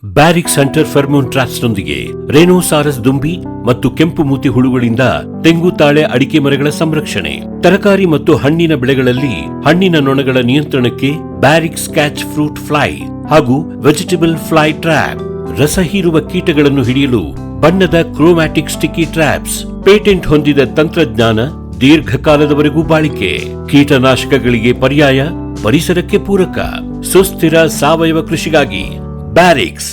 ಬ್ಯಾರಿಕ್ ಸೆಂಟರ್ ಫೆರ್ಮೋನ್ ಟ್ರಾಪ್ಸ್ನೊಂದಿಗೆ ರೇನೋಸಾರಸ್ ದುಂಬಿ ಮತ್ತು ಕೆಂಪು ಮೂತಿ ಹುಳುಗಳಿಂದ ತೆಂಗು, ತಾಳೆ, ಅಡಿಕೆ ಮರಗಳ ಸಂರಕ್ಷಣೆ. ತರಕಾರಿ ಮತ್ತು ಹಣ್ಣಿನ ಬೆಳೆಗಳಲ್ಲಿ ಹಣ್ಣಿನ ನೊಣಗಳ ನಿಯಂತ್ರಣಕ್ಕೆ ಬ್ಯಾರಿಕ್ ಸ್ಕ್ಯಾಚ್ ಫ್ರೂಟ್ ಫ್ಲೈ ಹಾಗೂ ವೆಜಿಟೇಬಲ್ ಫ್ಲೈ ಟ್ರ್ಯಾಪ್. ರಸ ಹೀರುವ ಕೀಟಗಳನ್ನು ಹಿಡಿಯಲು ಬಣ್ಣದ ಕ್ರೋಮ್ಯಾಟಿಕ್ ಸ್ಟಿಕ್ಕಿ ಟ್ರ್ಯಾಪ್ಸ್. ಪೇಟೆಂಟ್ ಹೊಂದಿದ ತಂತ್ರಜ್ಞಾನ, ದೀರ್ಘಕಾಲದವರೆಗೂ ಬಾಳಿಕೆ. ಕೀಟನಾಶಕಗಳಿಗೆ ಪರ್ಯಾಯ, ಪರಿಸರಕ್ಕೆ ಪೂರಕ. ಸುಸ್ಥಿರ ಸಾವಯವ ಕೃಷಿಗಾಗಿ ಬ್ಯಾರಿಕ್ಸ್.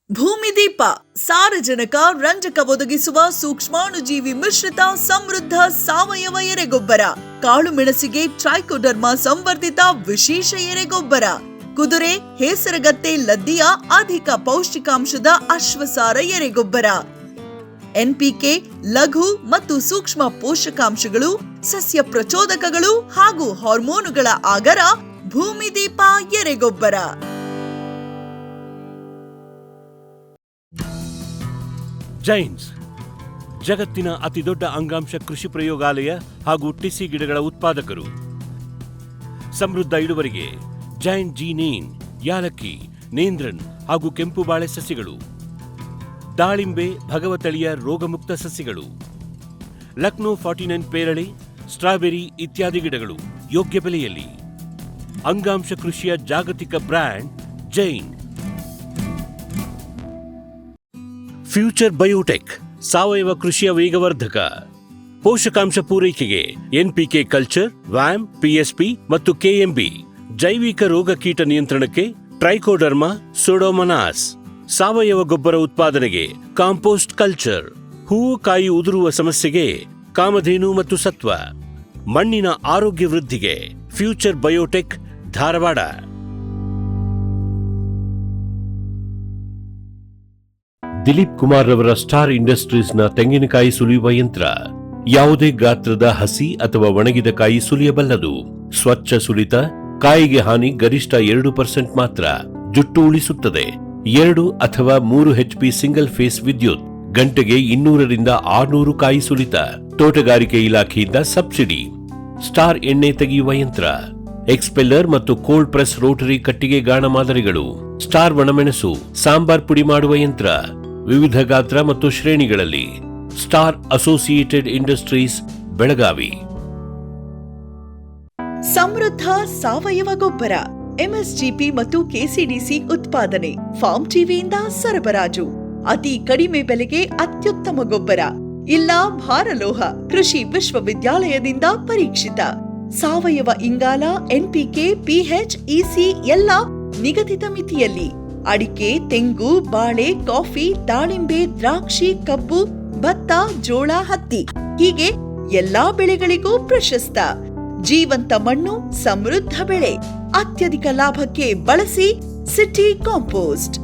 ಭೂಮಿದೀಪ ಸಾರಜನಕ, ರಂಜಕ ಒದಗಿಸುವ ಸೂಕ್ಷ್ಮಾಣುಜೀವಿ ಮಿಶ್ರಿತ ಸಮೃದ್ಧ ಸಾವಯವ ಎರೆಗೊಬ್ಬರ. ಕಾಳು ಮೆಣಸಿಗೆ ಟ್ರೈಕೋಡರ್ಮಾ ಸಂವರ್ಧಿತ ವಿಶೇಷ ಎರೆಗೊಬ್ಬರ. ಕುದುರೆ, ಹೇಸರಗತ್ತೆ, ಲದ್ದಿಯ ಅಧಿಕ ಪೌಷ್ಟಿಕಾಂಶದ ಅಶ್ವಸಾರ ಎರೆಗೊಬ್ಬರ. ಎನ್ಪಿಕೆ, ಲಘು ಮತ್ತು ಸೂಕ್ಷ್ಮ ಪೋಷಕಾಂಶಗಳು, ಸಸ್ಯ ಪ್ರಚೋದಕಗಳು ಹಾಗೂ ಹಾರ್ಮೋನುಗಳ ಆಗರ. ಭೂಮಿದೀಪ ಎರೆಗೊಬ್ಬರ. ಜೈನ್ಸ್ ಜಗತ್ತಿನ ಅತಿದೊಡ್ಡ ಅಂಗಾಂಶ ಕೃಷಿ ಪ್ರಯೋಗಾಲಯ ಹಾಗೂ ಟಿಸಿ ಗಿಡಗಳ ಉತ್ಪಾದಕರು. ಸಮೃದ್ಧ ಇಳುವರಿಗೆ ಜೈನ್ ಜೀನೇನ್, ಯಾಲಕ್ಕಿ, ನೇಂದ್ರನ್ ಹಾಗೂ ಕೆಂಪು ಬಾಳೆ ಸಸಿಗಳು, ದಾಳಿಂಬೆ, ಭಗವತಳಿಯ ರೋಗಮುಕ್ತ ಸಸಿಗಳು, ಲಕ್ನೋ 49 ಪೇರಳೆ, ಸ್ಟ್ರಾಬೆರಿ ಇತ್ಯಾದಿ ಗಿಡಗಳು ಯೋಗ್ಯ ಬೆಲೆಯಲ್ಲಿ. ಅಂಗಾಂಶ ಕೃಷಿಯ ಜಾಗತಿಕ ಬ್ರ್ಯಾಂಡ್ ಜೈನ್. ಫ್ಯೂಚರ್ ಬಯೋಟೆಕ್ ಸಾವಯವ ಕೃಷಿಯ ವೇಗವರ್ಧಕ. ಪೋಷಕಾಂಶ ಪೂರೈಕೆಗೆ ಎನ್ಪಿಕೆ ಕಲ್ಚರ್, ವ್ಯಾಮ್, ಪಿಎಸ್ಪಿ ಮತ್ತು ಕೆಎಂಬಿ. ಜೈವಿಕ ರೋಗ ಕೀಟ ನಿಯಂತ್ರಣಕ್ಕೆ ಟ್ರೈಕೋಡರ್ಮಾ, ಸೂಡೋಮೊನಾಸ್. ಸಾವಯವ ಗೊಬ್ಬರ ಉತ್ಪಾದನೆಗೆ ಕಾಂಪೋಸ್ಟ್ ಕಲ್ಚರ್. ಹೂವು ಕಾಯಿ ಉದುರುವ ಸಮಸ್ಯೆಗೆ ಕಾಮಧೇನು ಮತ್ತು ಸತ್ವ. ಮಣ್ಣಿನ ಆರೋಗ್ಯ ವೃದ್ಧಿಗೆ ಫ್ಯೂಚರ್ ಬಯೋಟೆಕ್, ಧಾರವಾಡ. ದಿಲೀಪ್ ಕುಮಾರ್ ರವರ ಸ್ಟಾರ್ ಇಂಡಸ್ಟ್ರೀಸ್ನ ತೆಂಗಿನಕಾಯಿ ಸುಲಿಯುವ ಯಂತ್ರ. ಯಾವುದೇ ಗಾತ್ರದ ಹಸಿ ಅಥವಾ ಒಣಗಿದ ಕಾಯಿ ಸುಲಿಯಬಲ್ಲದು. ಸ್ವಚ್ಛ ಸುಲಿತ. ಕಾಯಿಗೆ ಹಾನಿ ಗರಿಷ್ಠ 2% ಮಾತ್ರ. ಜುಟ್ಟು ಉಳಿಸುತ್ತದೆ. 2 ಅಥವಾ 3 HP ಸಿಂಗಲ್ ಫೇಸ್ ವಿದ್ಯುತ್. ಗಂಟೆಗೆ 200 ರಿಂದ 600 ಕಾಯಿ ಸುಲಿತ. ತೋಟಗಾರಿಕೆ ಇಲಾಖೆಯಿಂದ ಸಬ್ಸಿಡಿ. ಸ್ಟಾರ್ ಎಣ್ಣೆ ತೆಗೆಯುವ ಯಂತ್ರ. ಎಕ್ಸ್ಪೆಲ್ಲರ್ ಮತ್ತು ಕೋಲ್ಡ್ ಪ್ರೆಸ್ ರೋಟರಿ ಕಟ್ಟಿಗೆ ಗಾಣ ಮಾದರಿಗಳು. ಸ್ಟಾರ್ ಒಣಮೆಣಸು, ಸಾಂಬಾರ್ ಪುಡಿ ಮಾಡುವ ಯಂತ್ರ. ವಿವಿಧ ಗಾತ್ರ ಮತ್ತು ಶ್ರೇಣಿಗಳಲ್ಲಿ. Star associated industries, Belagavi. ಸಮೃದ್ಧ ಸಾವಯವ ಗೊಬ್ಬರ, ಎಂಎಸ್ಜಿಪಿ ಮತ್ತು ಕೆಸಿಡಿಸಿ ಉತ್ಪಾದನೆ, ಫಾರ್ಮ್ ಟಿವಿಯಿಂದ ಸರಬರಾಜು. ಅತಿ ಕಡಿಮೆ ಬೆಲೆಗೆ ಅತ್ಯುತ್ತಮ ಗೊಬ್ಬರ. ಇಲ್ಲ ಭಾರಲೋಹ, ಕೃಷಿ ವಿಶ್ವವಿದ್ಯಾಲಯದಿಂದ ಪರೀಕ್ಷಿತ. ಸಾವಯವ ಇಂಗಾಲ, ಎನ್ಪಿಕೆ, ಪಿಎಚ್, ಇಸಿ ಎಲ್ಲ ನಿಗದಿತ ಮಿತಿಯಲ್ಲಿ. ಅಡಿಕೆ, ತೆಂಗು, ಬಾಳೆ, ಕಾಫಿ, ದಾಳಿಂಬೆ, ದ್ರಾಕ್ಷಿ, ಕಬ್ಬು, ಭತ್ತ, ಜೋಳ, ಹತ್ತಿ ಹೀಗೆ ಎಲ್ಲಾ ಬೆಳೆಗಳಿಗೂ ಪ್ರಶಸ್ತ. ಜೀವಂತ ಮಣ್ಣು, ಸಮೃದ್ಧ ಬೆಳೆ. ಅತ್ಯಧಿಕ ಲಾಭಕ್ಕೆ ಬಳಸಿ ಸಿಟಿ ಕಾಂಪೋಸ್ಟ್.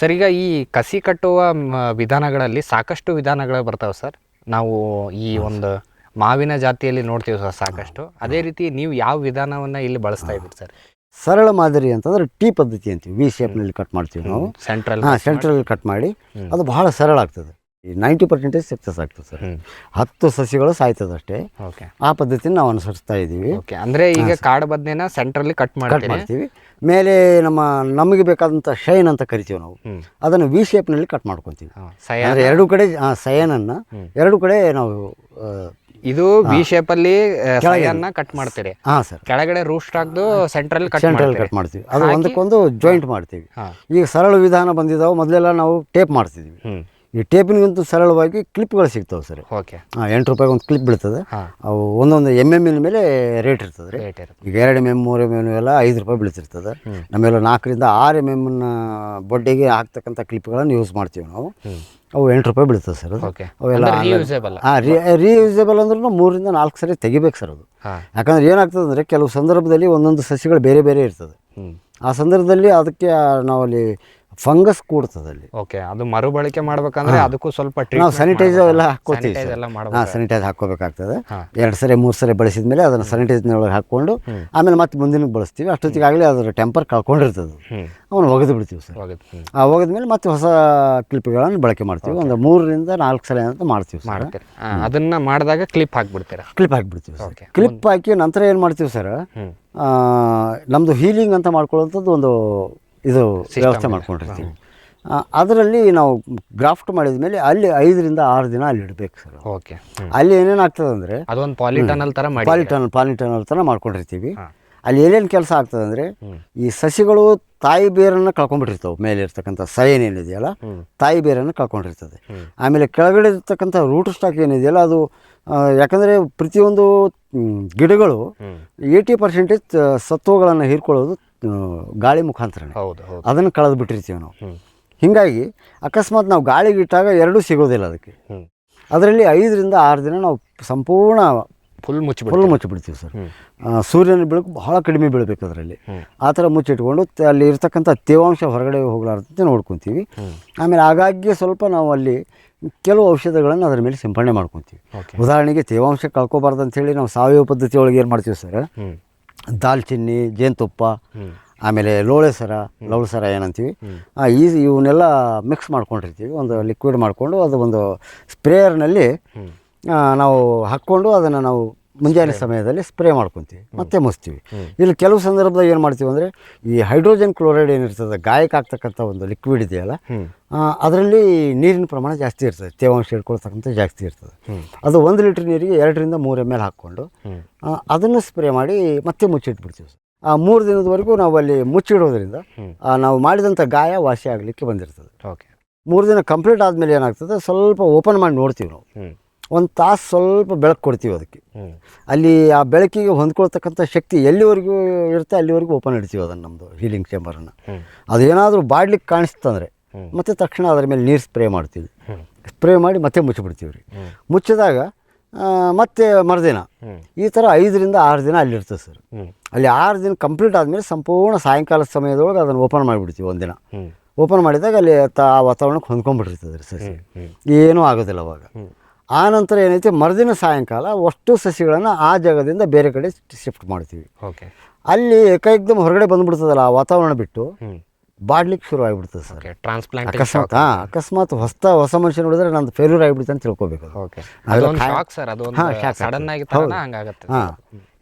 ಸರ್, ಈಗ ಈ ಕಸಿ ಕಟ್ಟುವ ವಿಧಾನಗಳಲ್ಲಿ ಸಾಕಷ್ಟು ವಿಧಾನಗಳು ಬರ್ತಾವೆ ಸರ್. ನಾವು ಈ ಒಂದು ಮಾವಿನ ಜಾತಿಯಲ್ಲಿ ನೋಡ್ತೀವಿ ಸರ್ ಸಾಕಷ್ಟು. ಅದೇ ರೀತಿ ನೀವು ಯಾವ ವಿಧಾನವನ್ನು ಇಲ್ಲಿ ಬಳಸ್ತಾ ಇದ್ದೀರಿ ಸರ್? ಸರಳ ಮಾದರಿ ಅಂತಂದ್ರೆ ಟಿ ಪದ್ಧತಿ ಅಂತೀವಿ. ವಿ ಶೇಪ್ನಲ್ಲಿ ಕಟ್ ಮಾಡ್ತೀವಿ ನಾವು. ಸೆಂಟ್ರಲ್ಲಿ ಕಟ್ ಮಾಡಿ ಅದು ಬಹಳ ಸರಳ ಆಗ್ತದೆ. 90% ಸಕ್ಸಸ್ ಆಗ್ತದೆ ಸರ್. 10 ಸಸಿಗಳು ಸಾಯ್ತದೆ ಅಷ್ಟೇ. ಆ ಪದ್ಧತಿನ ನಾವು ಅನುಸರಿಸ್ತಾ ಇದ್ದೀವಿ. ಅಂದರೆ ಈಗ ಕಾಡು ಬದನೆನ ಸೆಂಟ್ರಲ್ಲಿ ಕಟ್ ಮಾಡ್ತೀವಿ. ಮೇಲೆ ನಮಗೆ ಬೇಕಾದಂಥ ಶೈನ್ ಅಂತ ಕರಿತೀವಿ ನಾವು. ಅದನ್ನು ವಿ ಶೇಪ್ನಲ್ಲಿ ಕಟ್ ಮಾಡ್ಕೊತೀವಿ. ಅಂದರೆ 2 ಕಡೆ ಸಯನನ್ನು 2 ಕಡೆ ನಾವು ಇದು ಬಿ ಶೇಪಲ್ಲಿ ಸೈಯನ್ನ ಕಟ್ ಮಾಡ್ತೀರಿ. ಹಾಂ ಸರ್. ಕೆಳಗಡೆ ರೂಟ್ ಸ್ಟಾಕ್ದು ಸೆಂಟ್ರಲ್ಲಿ ಸೆಂಟ್ರಲ್ಲಿ ಕಟ್ ಮಾಡ್ತೀವಿ. ಅದು ಒಂದಕ್ಕೊಂದು ಜಾಯಿಂಟ್ ಮಾಡ್ತೀವಿ. ಈಗ ಸರಳ ವಿಧಾನ ಬಂದಿದ್ದಾವೆ. ಮೊದಲೆಲ್ಲ ನಾವು ಟೇಪ್ ಮಾಡ್ತಿದ್ವಿ. ಈ ಟೇಪಿನಿಗಂತೂ ಸರಳವಾಗಿ ಕ್ಲಿಪ್ಗಳು ಸಿಗ್ತಾವೆ ಸರ್. ಓಕೆ. 8 ರೂಪಾಯಿಗೆ ಒಂದು ಕ್ಲಿಪ್ ಬೀಳ್ತದೆ. ಅವು ಒಂದೊಂದು MM ಮೇಲೆ ರೇಟ್ ಇರ್ತದೆ ರೀ. ಈಗ 2 MM 3 MM ಎಲ್ಲ 5 ರೂಪಾಯಿ ಬೀಳ್ತಿರ್ತದೆ. ನಮ್ಮೆಲ್ಲ 4 ರಿಂದ 6 MM ಬೊಡ್ಡೆಗೆ ಹಾಕ್ತಕ್ಕಂಥ ಕ್ಲಿಪ್ಗಳನ್ನು ಯೂಸ್ ಮಾಡ್ತೀವಿ ನಾವು. ಅವು 8 ರೂಪಾಯಿ ಬೀಳ್ತದೆ ಸರ್. ಅವೆಲ್ಲ ರೀಯೂಸೇಬಲ್ ಅಂದ್ರೂ 3 ರಿಂದ 4 ಸರಿ ತೆಗಿಬೇಕು ಸರ್ ಅದು. ಯಾಕಂದ್ರೆ ಏನಾಗ್ತದೆ ಅಂದರೆ ಕೆಲವು ಸಂದರ್ಭದಲ್ಲಿ ಒಂದೊಂದು ಸಸಿಗಳು ಬೇರೆ ಬೇರೆ ಇರ್ತದೆ. ಆ ಸಂದರ್ಭದಲ್ಲಿ ಅದಕ್ಕೆ ನಾವಲ್ಲಿ ಫಂಗಸ್ ಕೂಡ್ತದೆ ಅಲ್ಲಿ. ಓಕೆ. ಅದು ಮರುಬಳಕೆ ಮಾಡ್ಬೇಕಂದ್ರೆ ಅದಕ್ಕೂ ಸ್ವಲ್ಪ ನಾವು ಸ್ಯಾನಿಟೈಸರ್ ಎಲ್ಲ ಹಾಕ್ಕೋತೀವಿ. ಸ್ಯಾನಿಟೈಸ್ ಹಾಕೋಬೇಕಾಗ್ತದೆ. 2 ಸರಿ 3 ಸರಿ ಬಳಸಿದ ಮೇಲೆ ಅದನ್ನು ಸ್ಯಾನಿಟೈಸರ್ನೊಳಗೆ ಹಾಕ್ಕೊಂಡು ಆಮೇಲೆ ಮತ್ತೆ ಮುಂದಿನ ಬಳಸ್ತೀವಿ. ಅಷ್ಟೊತ್ತಿಗಾಗಲೇ ಅದರ ಟೆಂಪರ್ ಕಳ್ಕೊಂಡಿರ್ತದೆ. ಅವನು ಒಗೆದು ಬಿಡ್ತೀವಿ ಸರ್. ಆ ಒಗೆದ ಮೇಲೆ ಮತ್ತೆ ಹೊಸ ಕ್ಲಿಪ್ಗಳನ್ನು ಬಳಕೆ ಮಾಡ್ತೀವಿ. ಒಂದು 3 ರಿಂದ 4 ಸಲ ಅಂತ ಮಾಡ್ತೀವಿ ಸರ್. ಅದನ್ನ ಮಾಡಿದಾಗ ಕ್ಲಿಪ್ ಹಾಕ್ಬಿಡ್ತೀರಾ? ಕ್ಲಿಪ್ ಹಾಕಿಬಿಡ್ತೀವಿ ಸರ್. ಕ್ಲಿಪ್ ಹಾಕಿ ನಂತರ ಏನು ಮಾಡ್ತೀವಿ ಸರ್, ನಮ್ಮದು ಹೀಲಿಂಗ್ ಅಂತ ಮಾಡ್ಕೊಳ್ಳೋಂಥದ್ದು ಒಂದು ಇದು ವ್ಯವಸ್ಥೆ ಮಾಡ್ಕೊಂಡಿರ್ತೀವಿ. ಅದರಲ್ಲಿ ನಾವು ಗ್ರಾಫ್ಟ್ ಮಾಡಿದ ಮೇಲೆ ಅಲ್ಲಿ 5 ರಿಂದ 6 ದಿನ ಅಲ್ಲಿ ಇಡಬೇಕು ಸರ್. ಓಕೆ. ಅಲ್ಲಿ ಏನೇನಾಗ್ತದೆ ಅಂದರೆ ಅದೊಂದು ಪಾಲಿಟನಲ್ ಥರ ಪಾಲಿಟನಲ್ ಥರ ಮಾಡ್ಕೊಂಡಿರ್ತೀವಿ. ಅಲ್ಲಿ ಏನೇನು ಕೆಲಸ ಆಗ್ತದೆ ಅಂದರೆ ಈ ಸಸಿಗಳು ತಾಯಿ ಬೇರನ್ನು ಕಳ್ಕೊಂಡ್ಬಿಟ್ಟಿರ್ತಾವೆ. ಮೇಲೆ ಇರ್ತಕ್ಕಂಥ ಸೈನ್ ಏನಿದೆಯಲ್ಲ ತಾಯಿ ಬೇರನ್ನು ಕಳ್ಕೊಂಡಿರ್ತದೆ. ಆಮೇಲೆ ಕೆಳಗಡೆ ಇರ್ತಕ್ಕಂಥ ರೂಟ್ ಸ್ಟಾಕ್ ಏನಿದೆಯಲ್ಲ ಅದು ಯಾಕಂದರೆ ಪ್ರತಿಯೊಂದು ಗಿಡಗಳು 80% ಸತ್ವಗಳನ್ನು ಹೀರ್ಕೊಳ್ಳೋದು ಗಾಳಿ ಮುಖಾಂತರ. ಅದನ್ನು ಕಳೆದು ಬಿಟ್ಟಿರ್ತೀವಿ ನಾವು. ಹೀಗಾಗಿ ಅಕಸ್ಮಾತ್ ನಾವು ಗಾಳಿಗೆ ಇಟ್ಟಾಗ ಎರಡೂ ಸಿಗೋದಿಲ್ಲ ಅದಕ್ಕೆ. ಅದರಲ್ಲಿ 5 ರಿಂದ 6 ದಿನ ನಾವು ಸಂಪೂರ್ಣ ಫುಲ್ ಮುಚ್ಚಿಬಿಡ್ತೀವಿ ಸರ್. ಸೂರ್ಯನ ಬೆಳಕು ಬಹಳ ಕಡಿಮೆ ಬೀಳಬೇಕು ಅದರಲ್ಲಿ. ಆ ಥರ ಮುಚ್ಚಿಟ್ಕೊಂಡು ಅಲ್ಲಿ ಇರ್ತಕ್ಕಂಥ ತೇವಾಂಶ ಹೊರಗಡೆ ಹೋಗಲಾರ್ದಂತೆ ನೋಡ್ಕೊತೀವಿ. ಆಮೇಲೆ ಆಗಾಗ್ಗೆ ಸ್ವಲ್ಪ ನಾವು ಅಲ್ಲಿ ಕೆಲವು ಔಷಧಗಳನ್ನು ಅದರ ಮೇಲೆ ಸಿಂಪಡಣೆ ಮಾಡ್ಕೊತೀವಿ. ಉದಾಹರಣೆಗೆ ತೇವಾಂಶ ಕಳ್ಕೊಬಾರ್ದು ಅಂಥೇಳಿ ನಾವು ಸಾವಯವ ಪದ್ಧತಿ ಒಳಗೆ ಏನು ಮಾಡ್ತೀವಿ ಸರ್, ದಾಲ್ಚಿನ್ನಿ, ಜೇನುತುಪ್ಪ, ಆಮೇಲೆ ಲೋಳೆಸರ, ಲವಳಸರ ಏನಂತೀವಿ, ಇವನ್ನೆಲ್ಲ ಮಿಕ್ಸ್ ಮಾಡ್ಕೊಂಡಿರ್ತೀವಿ. ಒಂದು ಲಿಕ್ವಿಡ್ ಮಾಡಿಕೊಂಡು ಅದು ಒಂದು ಸ್ಪ್ರೇಯರ್ನಲ್ಲಿ ನಾವು ಹಾಕ್ಕೊಂಡು ಅದನ್ನು ನಾವು ಮುಂಜಾನೆ ಸಮಯದಲ್ಲಿ ಸ್ಪ್ರೇ ಮಾಡ್ಕೊತೀವಿ, ಮತ್ತೆ ಮುಚ್ತೀವಿ. ಇಲ್ಲಿ ಕೆಲವು ಸಂದರ್ಭದಾಗ ಏನು ಮಾಡ್ತೀವಿ ಅಂದರೆ ಈ ಹೈಡ್ರೋಜನ್ ಕ್ಲೋರೈಡ್ ಏನಿರ್ತದೆ, ಗಾಯಕ್ಕೆ ಆಗ್ತಕ್ಕಂಥ ಒಂದು ಲಿಕ್ವಿಡ್ ಇದೆಯಲ್ಲ, ಅದರಲ್ಲಿ ನೀರಿನ ಪ್ರಮಾಣ ಜಾಸ್ತಿ ಇರ್ತದೆ, ತೇವಾಂಶ ಹಿಡ್ಕೊಳ್ತಕ್ಕಂಥ ಜಾಸ್ತಿ ಇರ್ತದೆ. ಅದು 1 ಲೀಟ್ರ್ ನೀರಿಗೆ 2 ರಿಂದ 3 ml ಹಾಕ್ಕೊಂಡು ಅದನ್ನು ಸ್ಪ್ರೇ ಮಾಡಿ ಮತ್ತೆ ಮುಚ್ಚಿಟ್ಬಿಡ್ತೀವಿ. ಆ 3 ದಿನದವರೆಗೂ ನಾವು ಅಲ್ಲಿ ಮುಚ್ಚಿಡೋದ್ರಿಂದ ನಾವು ಮಾಡಿದಂಥ ಗಾಯ ವಾಸಿ ಆಗಲಿಕ್ಕೆ ಬಂದಿರ್ತದೆ. 3 ದಿನ ಕಂಪ್ಲೀಟ್ ಆದಮೇಲೆ ಏನಾಗ್ತದೆ, ಸ್ವಲ್ಪ ಓಪನ್ ಮಾಡಿ ನೋಡ್ತೀವಿ ನಾವು. 1 ತಾಸು ಸ್ವಲ್ಪ ಬೆಳಕು ಕೊಡ್ತೀವಿ ಅದಕ್ಕೆ. ಅಲ್ಲಿ ಆ ಬೆಳಕಿಗೆ ಹೊಂದ್ಕೊಳ್ತಕ್ಕಂಥ ಶಕ್ತಿ ಎಲ್ಲಿವರೆಗೂ ಇರುತ್ತೆ ಅಲ್ಲಿವರೆಗೂ ಓಪನ್ ಇಡ್ತೀವಿ ಅದನ್ನು, ನಮ್ಮದು ಹೀಲಿಂಗ್ ಚೇಂಬರನ್ನು. ಅದೇನಾದರೂ ಬಾಡ್ಲಿಕ್ಕೆ ಕಾಣಿಸ್ತಂದರೆ ಮತ್ತೆ ತಕ್ಷಣ ಅದರ ಮೇಲೆ ನೀರು ಸ್ಪ್ರೇ ಮಾಡ್ತೀವಿ. ಸ್ಪ್ರೇ ಮಾಡಿ ಮತ್ತೆ ಮುಚ್ಚಿಬಿಡ್ತೀವಿ ರೀ. ಮುಚ್ಚಿದಾಗ ಮತ್ತೆ ಮರುದಿನ ಈ ಥರ 5 ರಿಂದ 6 ದಿನ ಅಲ್ಲಿರ್ತದೆ ಸರ್. ಅಲ್ಲಿ 6 ದಿನ ಕಂಪ್ಲೀಟ್ ಆದಮೇಲೆ ಸಂಪೂರ್ಣ ಸಾಯಂಕಾಲದ ಸಮಯದೊಳಗೆ ಅದನ್ನು ಓಪನ್ ಮಾಡಿಬಿಡ್ತೀವಿ. ಒಂದಿನ ಓಪನ್ ಮಾಡಿದಾಗ ಅಲ್ಲಿ ಆ ವಾತಾವರಣಕ್ಕೆ ಹೊಂದ್ಕೊಂಡ್ಬಿಟ್ಟಿರ್ತದೆ ರೀ ಸಸಿ, ಏನೂ ಆಗೋದಿಲ್ಲ ಅವಾಗ. ಆ ನಂತರ ಏನೈತೆ, ಮರುದಿನ ಸಾಯಂಕಾಲ ಅಷ್ಟು ಸಸಿಗಳನ್ನು ಆ ಜಾಗದಿಂದ ಬೇರೆ ಕಡೆ ಶಿಫ್ಟ್ ಮಾಡ್ತೀವಿ. ಅಲ್ಲಿ ಏಕಾಏಕದಮ್ ಹೊರಗಡೆ ಬಂದುಬಿಡ್ತದಲ್ಲ, ಆ ವಾತಾವರಣ ಬಿಟ್ಟು ಬಾಡ್ಲಿಕ್ಕೆ ಶುರು ಆಗಿಬಿಡ್ತದೆ ಸರ್. ಅಕಸ್ಮಾತ್ ಹೊಸ ಮನುಷ್ಯ ನೋಡಿದ್ರೆ ನಂದು ಫೇಲ್ಯೂರ್ ಆಗಿಬಿಡುತ್ತೆ ಅಂತ ತಿಳ್ಕೊಬೇಕು.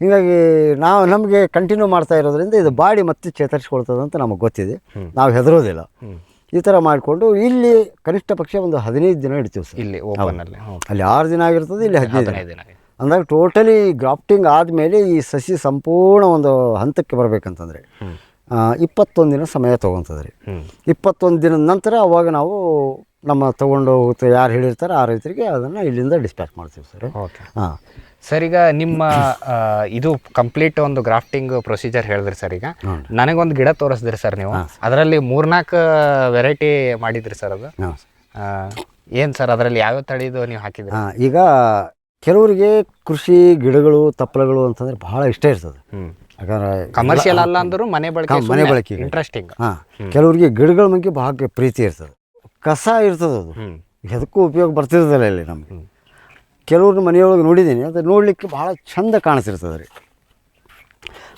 ಹೀಗಾಗಿ ನಮಗೆ ಕಂಟಿನ್ಯೂ ಮಾಡ್ತಾ ಇರೋದ್ರಿಂದ ಇದು ಬಾಡಿ ಮತ್ತೆ ಚೇತರಿಸ್ಕೊಳ್ತದೆ ಅಂತ ನಮಗೆ ಗೊತ್ತಿದೆ. ನಾವು ಹೆದರೋದಿಲ್ಲ. ಈ ಥರ ಮಾಡಿಕೊಂಡು ಇಲ್ಲಿ ಕನಿಷ್ಠ ಪಕ್ಷ ಒಂದು 15 ದಿನ ಇಡ್ತೀವಿ ಸರ್. ಅಲ್ಲಿ 6 ದಿನ ಆಗಿರ್ತದೆ, ಇಲ್ಲಿ 15 ದಿನ. ಅಂದಾಗ ಟೋಟಲಿ ಗ್ರಾಫ್ಟಿಂಗ್ ಆದಮೇಲೆ ಈ ಸಸಿ ಸಂಪೂರ್ಣ ಒಂದು ಹಂತಕ್ಕೆ ಬರಬೇಕಂತಂದರೆ 21 ದಿನ ಸಮಯ ತೊಗೊತದೆ ರೀ. 21 ದಿನದ ನಂತರ ಅವಾಗ ನಾವು ನಮ್ಮ ತೊಗೊಂಡು ಯಾರು ಹೇಳಿರ್ತಾರೆ ಆ ರೈತರಿಗೆ ಅದನ್ನು ಇಲ್ಲಿಂದ ಡಿಸ್ಪ್ಯಾಚ್ ಮಾಡ್ತೀವಿ ಸರ್. ಸರ್, ಈಗ ನಿಮ್ಮ ಇದು ಕಂಪ್ಲೀಟ್ ಒಂದು ಗ್ರಾಫ್ಟಿಂಗ್ ಪ್ರೊಸೀಜರ್ ಹೇಳಿದ್ರಿ ಸರ್. ಈಗ ನನಗೊಂದು ಗಿಡ ತೋರಿಸಿದ್ರಿ ಸರ್ ನೀವು, ಅದರಲ್ಲಿ 3-4 ವೆರೈಟಿ ಮಾಡಿದ್ರಿ ಸರ್. ಅದು ಏನು ಸರ್, ಅದರಲ್ಲಿ ಯಾವ್ಯಾವ ತಳಿದು ನೀವು ಹಾಕಿದ್ರಿ? ಈಗ ಕೆಲವರಿಗೆ ಕೃಷಿ ಗಿಡಗಳು, ತಪ್ಪಲಗಳು ಅಂತಂದ್ರೆ ಬಹಳ ಇಷ್ಟ ಇರ್ತದೆ. ಯಾಕಂದ್ರೆ ಕಮರ್ಷಿಯಲ್ ಅಲ್ಲ ಅಂದರೂ ಮನೆ ಬಳಕೆ ಇಂಟ್ರೆಸ್ಟಿಂಗ್. ಕೆಲವರಿಗೆ ಗಿಡಗಳ ಬಗ್ಗೆ ಬಹಳ ಪ್ರೀತಿ ಇರ್ತದೆ. ಕಸ ಇರ್ತದೆ, ಅದು ಎದಕ್ಕೂ ಉಪಯೋಗ ಬರ್ತಿರ್ತಲ್ಲ ಇಲ್ಲಿ ನಮಗೆ. ಕೆಲವ್ರ ಮನೆಯೊಳಗೆ ನೋಡಿದ್ದೀನಿ, ಅದು ನೋಡಲಿಕ್ಕೆ ಭಾಳ ಚಂದ ಕಾಣಿಸಿರ್ತದೆ ರೀ,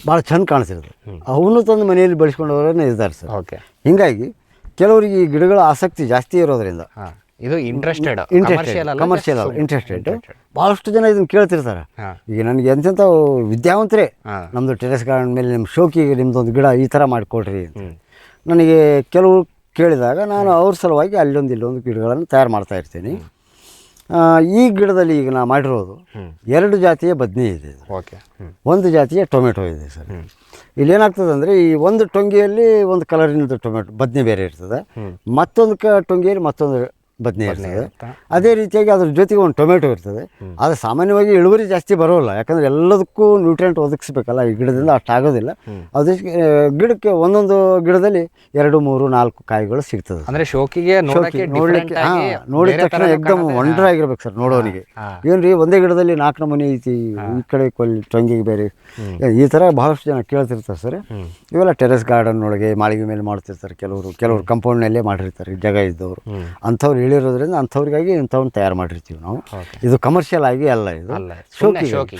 ಭಾಳ ಚಂದ ಕಾಣಿಸಿರ್ತದೆ. ಅವನು ತಂದು ಮನೆಯಲ್ಲಿ ಬೆಳೆಸ್ಕೊಂಡವರೇ ಇದ್ದಾರೆ ಸರ್. ಹೀಗಾಗಿ ಕೆಲವರಿಗೆ ಈ ಗಿಡಗಳ ಆಸಕ್ತಿ ಜಾಸ್ತಿ ಇರೋದ್ರಿಂದ ಇದು ಇಂಟ್ರೆಸ್ಟೆಡ್, ಕಮರ್ಷಿಯಲ್ ಅಲ್ಲ, ಇಂಟ್ರೆಸ್ಟೆಡ್. ಭಾಳಷ್ಟು ಜನ ಇದನ್ನು ಕೇಳ್ತಿರ್ತಾರೆ. ಈಗ ನನಗೆ ಎಂತೆಂಥ ವಿದ್ಯಾವಂತರೇ ನಮ್ಮದು ಟೆರೆಸ್ ಗಾರ್ಡನ್ ಮೇಲೆ ನಿಮ್ಮ ಶೋಕಿಗೆ ನಿಮ್ಮದೊಂದು ಗಿಡ ಈ ಥರ ಮಾಡಿಕೊಡ್ರಿ ಅಂತ ನನಗೆ ಕೆಲವು ಕೇಳಿದಾಗ ನಾನು ಅವ್ರ ಸಲುವಾಗಿ ಅಲ್ಲೊಂದು ಇಲ್ಲೊಂದು ಗಿಡಗಳನ್ನು ತಯಾರು ಮಾಡ್ತಾ ಇರ್ತೀನಿ. ಈ ಗಿಡದಲ್ಲಿ ಈಗ ನಾ ಮಾಡಿರೋದು 2 ಜಾತಿಯ ಬದನೆ ಇದೆ ಇದು. ಓಕೆ. ಒಂದು ಜಾತಿಯ ಟೊಮೆಟೊ ಇದೆ ಸರ್. ಇಲ್ಲೇನಾಗ್ತದೆ ಅಂದರೆ ಈ ಒಂದು ಟೊಂಗಿಯಲ್ಲಿ ಒಂದು ಕಲರಿನದು ಟೊಮೆಟೊ ಬದನೆ ಬೇರೆ ಇರ್ತದೆ, ಮತ್ತೊಂದು ಟೊಂಗಿಯಲ್ಲಿ ಮತ್ತೊಂದು ಬದನೆ ಇರ್ತದೆ. ಅದೇ ರೀತಿಯಾಗಿ ಅದ್ರ ಜೊತೆಗೆ ಒಂದು ಟೊಮೆಟೊ ಇರ್ತದೆ. ಅದು ಸಾಮಾನ್ಯವಾಗಿ ಇಳುವರಿ ಜಾಸ್ತಿ ಬರೋಲ್ಲ, ಯಾಕಂದರೆ ಎಲ್ಲದಕ್ಕೂ ನ್ಯೂಟ್ರಿಯೆಂಟ್ ಒದಗಿಸ್ಬೇಕಲ್ಲ, ಈ ಗಿಡದಿಂದ ಅಷ್ಟು ಆಗೋದಿಲ್ಲ. ಅದು ಗಿಡಕ್ಕೆ ಒಂದೊಂದು ಗಿಡದಲ್ಲಿ 2, 3, 4 ಕಾಯಿಗಳು ಸಿಗ್ತದೆ. ಅಂದರೆ ಶೋಕಿಗೆ ನೋಡಲಿಕ್ಕೆ ನೋಡಿದ ತಕ್ಷಣ ಎಕ್ದಮ್ ವಂಡರ್ ಆಗಿರ್ಬೇಕು ಸರ್ ನೋಡೋನಿಗೆ. ಏನ್ರಿ ಒಂದೇ ಗಿಡದಲ್ಲಿ 4 ನಮೂನಿ ಐತಿ, ಈ ಕಡೆ ಟೊಂಗಿಗೆ ಬೇರೆ, ಈ ಥರ ಬಹಳಷ್ಟು ಜನ ಕೇಳ್ತಿರ್ತಾರೆ ಸರ್. ಇವೆಲ್ಲ ಟೆರೆಸ್ ಗಾರ್ಡನ್ ಒಳಗೆ ಮಾಳಿಗೆ ಮೇಲೆ ಮಾಡ್ತಿರ್ತಾರೆ, ಕೆಲವರು ಕಂಪೌಂಡ್ನಲ್ಲೇ ಮಾಡಿರ್ತಾರೆ ಜಾಗ ಇದ್ದವರು. ಅಂಥವ್ರು ಹೇಳಿರೋದ್ರಿಂದ ಅಂಥವ್ರಿಗಾಗಿ ಇಂಥವ್ನ ತಯಾರು ಮಾಡಿರ್ತೀವಿ ನಾವು. ಇದು ಕಮರ್ಷಿಯಲ್ ಆಗಿ ಅಲ್ಲ, ಇದು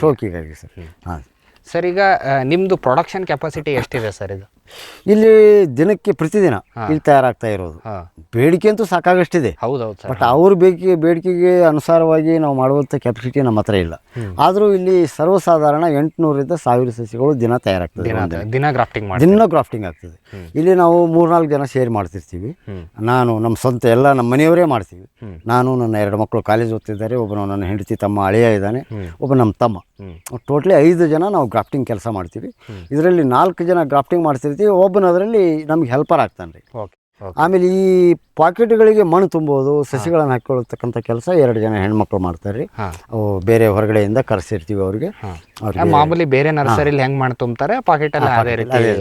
ಶೋಕಿಗಾಗಿ ಸರ್. ಹಾಂ ಸರ್, ಈಗ ನಿಮ್ಮದು ಪ್ರೊಡಕ್ಷನ್ ಕೆಪಾಸಿಟಿ ಎಷ್ಟಿದೆ ಸರ್? ಇದು ಇಲ್ಲಿ ದಿನಕ್ಕೆ ಪ್ರತಿದಿನ ಇಲ್ಲಿ ತಯಾರಾಗ್ತಾ ಇರೋದು. ಬೇಡಿಕೆ ಅಂತೂ ಸಾಕಾಗಷ್ಟಿದೆ. ಹೌದೌದು ಸರ್. ಬಟ್ ಅವ್ರ ಬೇಡಿಕೆಗೆ ಅನುಸಾರವಾಗಿ ನಾವು ಮಾಡುವಂಥ ಕೆಪಾಸಿಟಿ ನಮ್ಮ ಹತ್ರ ಇಲ್ಲ. ಆದರೂ ಇಲ್ಲಿ ಸರ್ವಸಾಧಾರಣ 800ರಿಂದ 1000 ಸಸಿಗಳು ದಿನ ತಯಾರಾಗ್ತದೆ. ದಿನ ಗ್ರಾಫ್ಟಿಂಗ್ ಆಗ್ತದೆ. ಇಲ್ಲಿ ನಾವು 3-4 ಜನ ಸೇರಿ ಮಾಡ್ತಿರ್ತೀವಿ. ನಾನು ನಮ್ಮ ಸ್ವಂತ ಎಲ್ಲ ನಮ್ಮ ಮನೆಯವರೇ ಮಾಡ್ತೀವಿ. ನಾನು ನನ್ನ 2 ಮಕ್ಕಳು ಕಾಲೇಜ್ ಓದ್ತಿದ್ದಾರೆ, ಒಬ್ಬನು ನನ್ನ ಹೆಂಡತಿ ತಮ್ಮ ಅಳಿಯ ಇದ್ದಾನೆ, ಒಬ್ಬ ನಮ್ಮ ತಮ್ಮ. ಟೋಟ್ಲಿ 5 ಜನ ನಾವು ಗ್ರಾಫ್ಟಿಂಗ್ ಕೆಲಸ ಮಾಡ್ತೀವಿ. ಇದರಲ್ಲಿ 4 ಜನ ಗ್ರಾಫ್ಟಿಂಗ್ ಮಾಡ್ತಿರ್ತೀವಿ, ಒಬ್ಬನ ಅದರಲ್ಲಿ ನಮ್ಗೆ ಹೆಲ್ಪರ್ ಆಗ್ತಾನೆ ರೀ. ಆಮೇಲೆ ಈ ಪಾಕೆಟ್ಗಳಿಗೆ ಮಣ್ಣು ತುಂಬೋದು, ಸಸಿಗಳನ್ನು ಹಾಕಿಕೊಳ್ತಕ್ಕಂಥ ಕೆಲಸ 2 ಜನ ಹೆಣ್ಮಕ್ಳು ಮಾಡ್ತಾರೆ ರೀ. ಅವು ಬೇರೆ ಹೊರಗಡೆಯಿಂದ ಕರೆಸಿರ್ತೀವಿ ಅವ್ರಿಗೆ. ಮಾಮೂಲಿ ಬೇರೆ ನರ್ಸರಿಲಿ ಹೆಂಗೆ ಮಣ್ಣು ತುಂಬ್ತಾರೆ, ಪಾಕೆಟಲ್ಲಿ ಅದೇ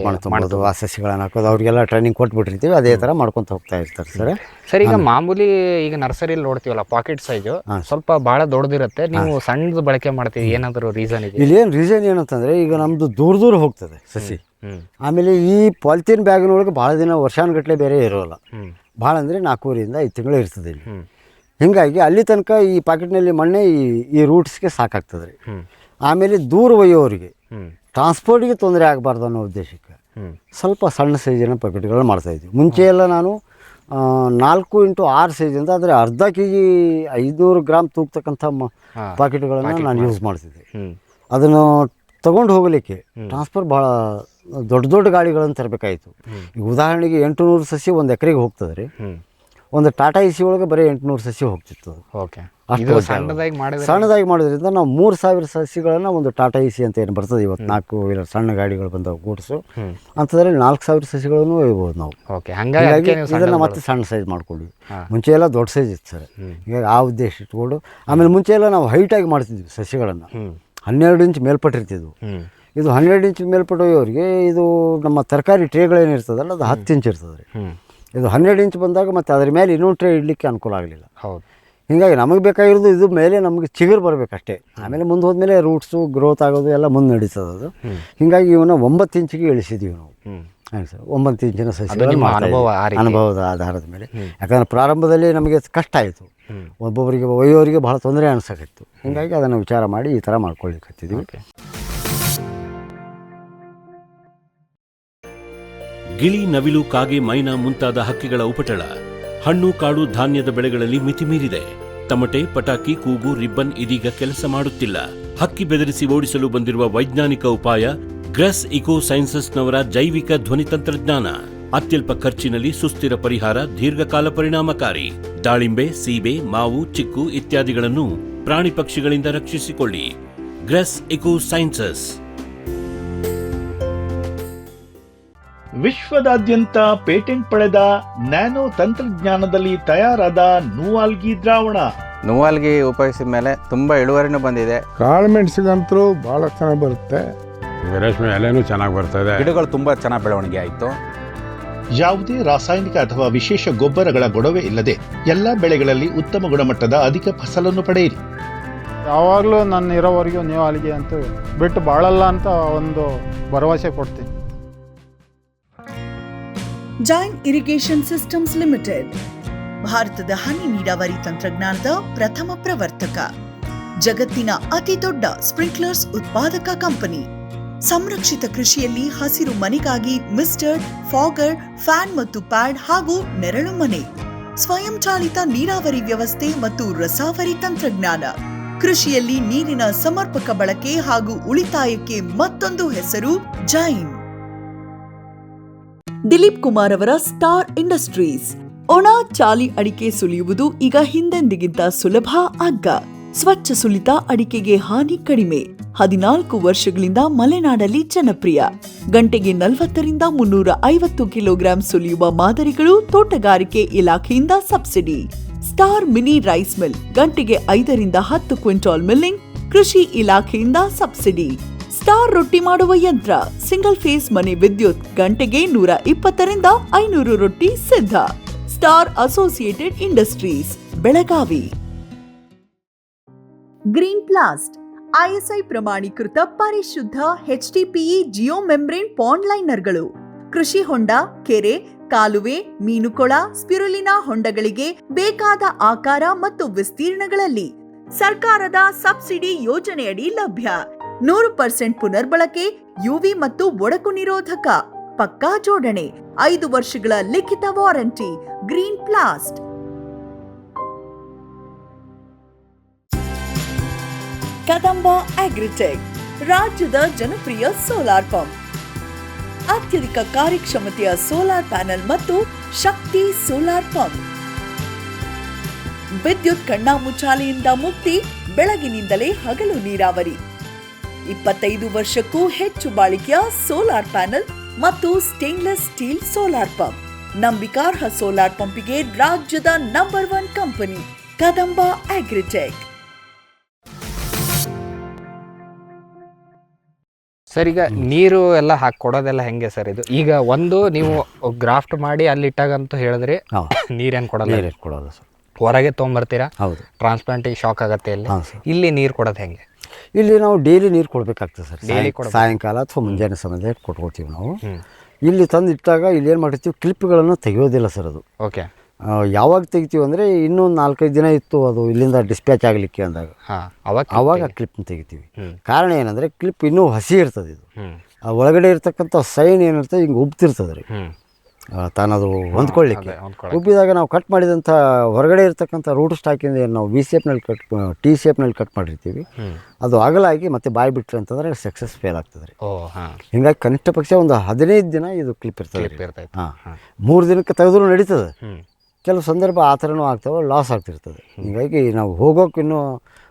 ಮಣ್ಣು ತುಂಬೋದು, ಆ ಸಸಿಗಳನ್ನು ಹಾಕೋದು, ಅವ್ರಿಗೆಲ್ಲ ಟ್ರೈನಿಂಗ್ ಕೊಟ್ಬಿಟ್ಟಿರ್ತೀವಿ, ಅದೇ ಥರ ಮಾಡ್ಕೊತ ಹೋಗ್ತಾ ಇರ್ತಾರೆ ಸರ್. ಸರ್, ಈಗ ಮಾಮೂಲಿ ಈಗ ನರ್ಸರಿಲಿ ನೋಡ್ತೀವಲ್ಲ, ಪಾಕೆಟ್ ಸೈಜು ಸ್ವಲ್ಪ ಭಾಳ ದೊಡ್ಡದಿರುತ್ತೆ, ನೀವು ಸಣ್ಣದು ಬಳಕೆ ಮಾಡ್ತೀವಿ, ಏನಾದರೂ ರೀಸನ್ ಇದೆ? ಇಲ್ಲಿ ಏನು ರೀಸನ್ ಏನಂತಂದರೆ, ಈಗ ನಮ್ಮದು ದೂರ ಹೋಗ್ತದೆ ಸಸಿ. ಆಮೇಲೆ ಈ ಪಾಲಿಥೀನ್ ಬ್ಯಾಗಿನೊಳಗೆ ಭಾಳ ದಿನ ವರ್ಷಾನುಗಟ್ಟಲೆ ಬೇರೆ ಇರೋಲ್ಲ, ಭಾಳ ಅಂದರೆ 4ರಿಂದ 5 ತಿಂಗಳು ಇರ್ತದೆ ಇಲ್ಲಿ. ಹೀಗಾಗಿ ಅಲ್ಲಿ ತನಕ ಈ ಪಾಕೆಟ್ನಲ್ಲಿ ಮಣ್ಣೆ ಈ ರೂಟ್ಸ್ಗೆ ಸಾಕಾಗ್ತದೆ ರೀ. ಆಮೇಲೆ ದೂರ ಒಯ್ಯೋರಿಗೆ ಟ್ರಾನ್ಸ್ಪೋರ್ಟಿಗೆ ತೊಂದರೆ ಆಗಬಾರ್ದು ಅನ್ನೋ ಉದ್ದೇಶಕ್ಕೆ ಸ್ವಲ್ಪ ಸಣ್ಣ ಸೈಜಿನ ಪಾಕೆಟ್ಗಳನ್ನ ಮಾಡ್ತಾಯಿದ್ವಿ. ಮುಂಚೆ ಎಲ್ಲ ನಾನು 4x6 ಸೈಜಿಂದ ಅಂದರೆ ಅರ್ಧ kg 500 ಗ್ರಾಮ್ ತೂಗ್ತಕ್ಕಂಥ ಪಾಕೆಟ್ಗಳನ್ನು ನಾನು ಯೂಸ್ ಮಾಡ್ತಿದ್ದೆ. ಅದನ್ನು ತಗೊಂಡು ಹೋಗಲಿಕ್ಕೆ ಟ್ರಾನ್ಸ್ಫರ್ ಭಾಳ ದೊಡ್ಡ ಗಾಡಿಗಳನ್ನು ತರಬೇಕಾಯಿತು. ಈಗ ಉದಾಹರಣೆಗೆ 800 ಸಸಿ ಒಂದು ಎಕರೆಗೆ ಹೋಗ್ತದೆ ರೀ. ಒಂದು ಟಾಟಾ ಎಸಿ ಒಳಗೆ ಬರೀ 800 ಸಸಿ ಹೋಗ್ತಿತ್ತು. ಅಷ್ಟು ಸಣ್ಣದಾಗಿ ಮಾಡೋದ್ರಿಂದ ನಾವು 3000 ಸಸಿಗಳನ್ನು ಒಂದು ಟಾಟಾ ಎಸಿ ಅಂತ ಏನು ಬರ್ತದೆ ಇವತ್ತು, 4 ವೀಲರ್ ಸಣ್ಣ ಗಾಡಿಗಳು ಬಂದವು ಗೂಡ್ಸು, ಅಂಥದ್ರಲ್ಲಿ 4000 ಸಸಿಗಳನ್ನು ಒಯ್ಬೋದು ನಾವು. ಹಾಗಾಗಿ ಇದನ್ನು ಮತ್ತೆ ಸಣ್ಣ ಸೈಜ್ ಮಾಡ್ಕೊಂಡ್ವಿ. ಮುಂಚೆ ಎಲ್ಲ ದೊಡ್ಡ ಸೈಜ್ ಇತ್ತು ಸರ್. ಹೀಗಾಗಿ ಆ ಉದ್ದೇಶ ಇಟ್ಕೊಂಡು, ಆಮೇಲೆ ಮುಂಚೆ ಎಲ್ಲ ನಾವು ಹೈಟಾಗಿ ಮಾಡ್ತಿದ್ವಿ ಸಸಿಗಳನ್ನು, 12 ಇಂಚ್ ಮೇಲ್ಪಟ್ಟಿರ್ತಿದ್ವು. ಇದು 12 ಇಂಚ್ ಮೇಲ್ಪಟ್ಟವರಿಗೆ ಇದು ನಮ್ಮ ತರಕಾರಿ ಟ್ರೇಗಳೇನಿರ್ತದಲ್ಲ, ಅದು 10 ಇಂಚ್ ಇರ್ತದೆ ರೀ. ಇದು 12 ಇಂಚ್ ಬಂದಾಗ ಮತ್ತೆ ಅದ್ರ ಮೇಲೆ ಇನ್ನೊಂದು ಟ್ರೇ ಇಡಲಿಕ್ಕೆ ಅನುಕೂಲ ಆಗಲಿಲ್ಲ. ಹೀಗಾಗಿ ನಮಗೆ ಬೇಕಾಗಿರೋದು ಇದು ಮೇಲೆ ನಮಗೆ ಚಿಗುರು ಬರಬೇಕಷ್ಟೇ. ಆಮೇಲೆ ಮುಂದೆ ಹೋದ್ಮೇಲೆ ರೂಟ್ಸು ಗ್ರೋತ್ ಆಗೋದು ಎಲ್ಲ ಮುಂದೆ ನಡೀತದೆ ಅದು. ಹೀಗಾಗಿ ಇವನ್ನ 9 ಇಂಚಿಗೆ ಇಳಿಸಿದ್ದೀವಿ ನಾವು. ಹಾಂ ಸರ್, 9 ಇಂಚಿನ ಸಸಿಗಳನ್ನು ಅನುಭವದ ಆಧಾರದ ಮೇಲೆ. ಯಾಕಂದರೆ ಪ್ರಾರಂಭದಲ್ಲಿ ನಮಗೆ ಕಷ್ಟ ಆಯಿತು, ಒಬ್ಬೊಬ್ಬರಿಗೆ ಒಯ್ಯೋರಿಗೆ ಭಾಳ ತೊಂದರೆ ಅನಿಸೋಕಿತ್ತು. ಹೀಗಾಗಿ ಅದನ್ನು ವಿಚಾರ ಮಾಡಿ ಈ ಥರ ಮಾಡ್ಕೊಳ್ಳಿಕ್ಕೆ ಹತ್ತಿದ್ದೀವಿ. ಗಿಳಿ, ನವಿಲು, ಕಾಗೆ, ಮೈನಾ ಮುಂತಾದ ಹಕ್ಕಿಗಳ ಉಪಟಳ ಹಣ್ಣು ಕಾಳು ಧಾನ್ಯದ ಬೆಳೆಗಳಲ್ಲಿ ಮಿತಿ ಮೀರಿದೆ. ತಮಟೆ, ಪಟಾಕಿ, ಕೂಗು, ರಿಬ್ಬನ್ ಇದೀಗ ಕೆಲಸ ಮಾಡುತ್ತಿಲ್ಲ. ಹಕ್ಕಿ ಬೆದರಿಸಿ ಓಡಿಸಲು ಬಂದಿರುವ ವೈಜ್ಞಾನಿಕ ಉಪಾಯ ಗ್ರಸ್ ಇಕೋ ಸೈನ್ಸಸ್ನವರ ಜೈವಿಕ ಧ್ವನಿ ತಂತ್ರಜ್ಞಾನ. ಅತ್ಯಲ್ಪ ಖರ್ಚಿನಲ್ಲಿ ಸುಸ್ಥಿರ ಪರಿಹಾರ, ದೀರ್ಘಕಾಲ ಪರಿಣಾಮಕಾರಿ. ದಾಳಿಂಬೆ, ಸೀಬೆ, ಮಾವು, ಚಿಕ್ಕು ಇತ್ಯಾದಿಗಳನ್ನು ಪ್ರಾಣಿ ಪಕ್ಷಿಗಳಿಂದ ರಕ್ಷಿಸಿಕೊಳ್ಳಿ. Grass eco sciences. ವಿಶ್ವದಾದ್ಯಂತ ಪೇಟೆಂಟ್ ಪಡೆದ ನ್ಯಾನೋ ತಂತ್ರಜ್ಞಾನದಲ್ಲಿ ತಯಾರಾದ ನೂವಾಲ್ಗಿ ದ್ರಾವಣ. ನೂವಾಲ್ಗಿ ಉಪಯೋಗಿಸಿದ ಮೇಲೆ ತುಂಬಾ ಇಳುವರಿನೂ ಬಂದಿದೆ. ಕಾಳು ಮೆಣಸಿಗಂತೂ ಬಹಳ ಚೆನ್ನಾಗಿ ಬರುತ್ತೆ, ರೇಷ್ಮೆ ಎಲೆನೂ ಚೆನ್ನಾಗಿ ಬರ್ತದೆ, ಗಿಡಗಳು ತುಂಬಾ ಚೆನ್ನಾಗಿ ಬೆಳವಣಿಗೆ ಆಯಿತು. ಯಾವುದೇ ರಾಸಾಯನಿಕ ಅಥವಾ ವಿಶೇಷ ಗೊಬ್ಬರಗಳ ಗೊಡವೆ ಇಲ್ಲದೆ ಎಲ್ಲ ಬೆಳೆಗಳಲ್ಲಿ ಉತ್ತಮ ಗುಣಮಟ್ಟದ ಅಧಿಕ ಫಸಲನ್ನು ಪಡೆಯಿರಿ. ಯಾವಾಗಲೂ ನನ್ನ ಇರೋವರೆಗೂ ನೂವಾಲ್ಗಿ ಅಂತ ಬಿಟ್ಟು ಬಾಳಲ್ಲ ಅಂತ ಒಂದು ಭರವಸೆ ಕೊಡ್ತೀನಿ. ಜೈನ್ ಇರಿಗೇಷನ್ ಸಿಸ್ಟಮ್ಸ್ ಲಿಮಿಟೆಡ್ ಭಾರತದ ಹನಿ ನೀರಾವರಿ ತಂತ್ರಜ್ಞಾನದ ಪ್ರಥಮ ಪ್ರವರ್ತಕ, ಜಗತ್ತಿನ ಅತಿ ದೊಡ್ಡ ಸ್ಪ್ರಿಂಕ್ಲರ್ಸ್ ಉತ್ಪಾದಕ ಕಂಪನಿ. ಸಂರಕ್ಷಿತ ಕೃಷಿಯಲ್ಲಿ ಹಸಿರು ಮನೆಗಾಗಿ ಮಿಸ್ಟರ್, ಫಾಗರ್, ಫ್ಯಾನ್ ಮತ್ತು ಪ್ಯಾಡ್ ಹಾಗೂ ನೆರಳು ಮನೆ, ಸ್ವಯಂ ಚಾಲಿತ ನೀರಾವರಿ ವ್ಯವಸ್ಥೆ ಮತ್ತು ರಸಾವರಿ ತಂತ್ರಜ್ಞಾನ. ಕೃಷಿಯಲ್ಲಿ ನೀರಿನ ಸಮರ್ಪಕ ಬಳಕೆ ಹಾಗೂ ಉಳಿತಾಯಕ್ಕೆ ಮತ್ತೊಂದು ಹೆಸರು ಜೈನ್. ದಿಲೀಪ್ ಕುಮಾರ್ ಅವರ ಸ್ಟಾರ್ ಇಂಡಸ್ಟ್ರೀಸ್ ಒಣ ಚಾಲಿ ಅಡಿಕೆ ಸುಲಿಯುವುದು ಈಗ ಹಿಂದೆಂದಿಗಿಂತ ಸುಲಭ ಅಗ್ಗ. ಸ್ವಚ್ಛ ಸುಲಿತ ಅಡಿಕೆಗೆ ಹಾನಿ ಕಡಿಮೆ. 14 ವರ್ಷಗಳಿಂದ ಮಲೆನಾಡಲ್ಲಿ ಜನಪ್ರಿಯ. ಗಂಟೆಗೆ 40ರಿಂದ 350 ಕಿಲೋಗ್ರಾಂ ಸುಲಿಯುವ ಮಾದರಿಗಳು ತೋಟಗಾರಿಕೆ ಇಲಾಖೆಯಿಂದ subsidy. Star mini rice mill ಗಂಟೆಗೆ 5ರಿಂದ 10 ಕ್ವಿಂಟಾಲ್ ಮಿಲ್ಲಿಂಗ್ ಕೃಷಿ ಇಲಾಖೆಯಿಂದ ಸಬ್ಸಿಡಿ. ಸ್ಟಾರ್ ರೊಟ್ಟಿ ಮಾಡುವ ಯಂತ್ರ ಸಿಂಗಲ್ ಫೇಸ್ ಮನೆ ವಿದ್ಯುತ್ ಗಂಟೆಗೆ 120ರಿಂದ 500 ರೊಟ್ಟಿ ಸಿದ್ಧ. Star associated industries Belagavi. Green plast ISI ಪ್ರಮಾಣೀಕೃತ ಪರಿಶುದ್ಧ HDPE ಜಿಯೋ ಮೆಂಬ್ರೇನ್ ಪಾಂಡ್ ಲೈನರ್ಗಳು ಕೃಷಿ ಹೊಂಡ, ಕೆರೆ, ಕಾಲುವೆ, ಮೀನುಕೊಳ, ಸ್ಪಿರುಲಿನಾ ಹೊಂಡಗಳಿಗೆ ಬೇಕಾದ ಆಕಾರ ಮತ್ತು ವಿಸ್ತೀರ್ಣಗಳಲ್ಲಿ ಸರ್ಕಾರದ ಸಬ್ಸಿಡಿ ಯೋಜನೆಯಡಿ ಲಭ್ಯ. 100% ಪುನರ್ಬಳಕೆ, ಯುವಿ ಮತ್ತು ಒಡಕು ನಿರೋಧಕ, ಪಕ್ಕಾ ಜೋಡಣೆ, 5 ವರ್ಷಗಳ ಲಿಖಿತ ವಾರಂಟಿ. ಗ್ರೀನ್ ಪ್ಲಾಸ್ಟ್. ಕದಂಬ ಅಗ್ರಿಟೆಕ್ ರಾಜ್ಯದ ಜನಪ್ರಿಯ ಸೋಲಾರ್ ಪಂಪ್. ಅತ್ಯಧಿಕ ಕಾರ್ಯಕ್ಷಮತೆಯ ಸೋಲಾರ್ ಪ್ಯಾನೆಲ್ ಮತ್ತು ಶಕ್ತಿ ಸೋಲಾರ್ ಪಂಪ್. ವಿದ್ಯುತ್ ಕಣ್ಣಾಮುಚ್ಚಾಲೆಯಿಂದ ಮುಕ್ತಿ, ಬೆಳಗಿನಿಂದಲೇ ಹಗಲು ನೀರಾವರಿ. 25 ವರ್ಷಕ್ಕೂ ಹೆಚ್ಚು ಬಾಳಿಕೆಯ ಸೋಲಾರ್ ಪ್ಯಾನೆಲ್ ಮತ್ತು ಸ್ಟೇನ್ಲೆಸ್ ಸ್ಟೀಲ್ ಸೋಲಾರ್ ಪಂಪ್. ನಂಬಿಕಾರ್ಹ ಸೋಲಾರ್ ಪಂಪಿಗೆ ರಾಜ್ಯದ number 1 company Kadamba agritech. Sir, ಈಗ ನೀರು ಎಲ್ಲ ಹಾಕಿ ಕೊಡೋದೆಲ್ಲ ಹೆಂಗೆ ಸರ್ ಇದು? ಈಗ ಒಂದು ನೀವು ಗ್ರಾಫ್ಟ್ ಮಾಡಿ ಅಲ್ಲಿ ಇಟ್ಟಾಗಂತೂ ಹೇಳಿದ್ರೆ ನೀರೇನು ಕೊಡಲ್ಲ? ನೀರು ಕೊಡೋಲ್ಲ ಸರ್, ಹೊರಗೆ ತೊಗೊಂಬರ್ತೀರಾ? ಹೌದು. ಟ್ರಾನ್ಸ್ಪ್ಲಾಂಟಿಗೆ ಶಾಕ್ ಆಗತ್ತೆ ಇಲ್ಲಿ. ಹಾಂ ಸರ್. ಇಲ್ಲಿ ನೀರು ಕೊಡೋದು ಹೆಂಗೆ? ಇಲ್ಲಿ ನಾವು ಡೈಲಿ ನೀರು ಕೊಡಬೇಕಾಗ್ತದೆ ಸರ್. ಡೈಲಿ ಕೊಡಬೇಕು. ಸಾಯಂಕಾಲ ಅಥವಾ ಮುಂಜಾನೆ ಸಮಯದಲ್ಲಿ ಕೊಟ್ಕೊಳ್ತೀವಿ ನಾವು. ಇಲ್ಲಿ ತಂದು ಇಟ್ಟಾಗ ಇಲ್ಲಿ ಏನು ಮಾಡಿರ್ತೀವಿ, ಕ್ಲಿಪ್ಗಳನ್ನು ತೆಗೆಯೋದಿಲ್ಲ ಸರ್. ಅದು ಓಕೆ. ಯಾವಾಗ ತೆಗಿತೀವಿ ಅಂದರೆ ಇನ್ನೊಂದು 4-5 ದಿನ ಇತ್ತು ಅದು ಇಲ್ಲಿಂದ ಡಿಸ್ಪ್ಯಾಚ್ ಆಗಲಿಕ್ಕೆ ಅಂದಾಗ ಆವಾಗ ಕ್ಲಿಪ್ನ ತೆಗಿತೀವಿ. ಕಾರಣ ಏನಂದರೆ ಕ್ಲಿಪ್ ಇನ್ನೂ ಹಸಿ ಇರ್ತದೆ. ಇದು ಒಳಗಡೆ ಇರ್ತಕ್ಕಂಥ ಸೈನ್ ಏನಿರ್ತದೆ ಹಿಂಗೆ ಉಬ್ತಿರ್ತದೆ ರೀ, ತಾನದು ಹೊಂದ್ಕೊಳ್ಳಿಕ್ಕೆ. ಉಬ್ಬಿದಾಗ ನಾವು ಕಟ್ ಮಾಡಿದಂಥ ಹೊರಗಡೆ ಇರ್ತಕ್ಕಂಥ ರೂಟ್ ಸ್ಟಾಕಿಂದ ಏನು ನಾವು ವಿ ಶೇಪ್ನಲ್ಲಿ ಟಿ ಶೇಪ್ನಲ್ಲಿ ಕಟ್ ಮಾಡಿರ್ತೀವಿ, ಅದು ಅಗಲಾಗಿ ಮತ್ತೆ ಬಾಯಿ ಬಿಟ್ರಿ ಅಂತಂದರೆ ಸಕ್ಸಸ್ ಫೇಲ್ ಆಗ್ತದೆ ರೀ. ಹಿಂಗಾಗಿ ಕನಿಷ್ಠ ಪಕ್ಷ ಒಂದು 15 ದಿನ ಇದು ಕ್ಲಿಪ್ ಇರ್ತದೆ. ಹಾಂ, 3 ದಿನಕ್ಕೆ ತೆಗೆದ್ರೂ ನಡೀತದೆ. ಕೆಲವು ಸಂದರ್ಭ ಆ ಥರನೂ ಆಗ್ತವೆ, ಲಾಸ್ ಆಗ್ತಿರ್ತದೆ. ಹೀಗಾಗಿ ನಾವು ಹೋಗೋಕೆ ಇನ್ನೂ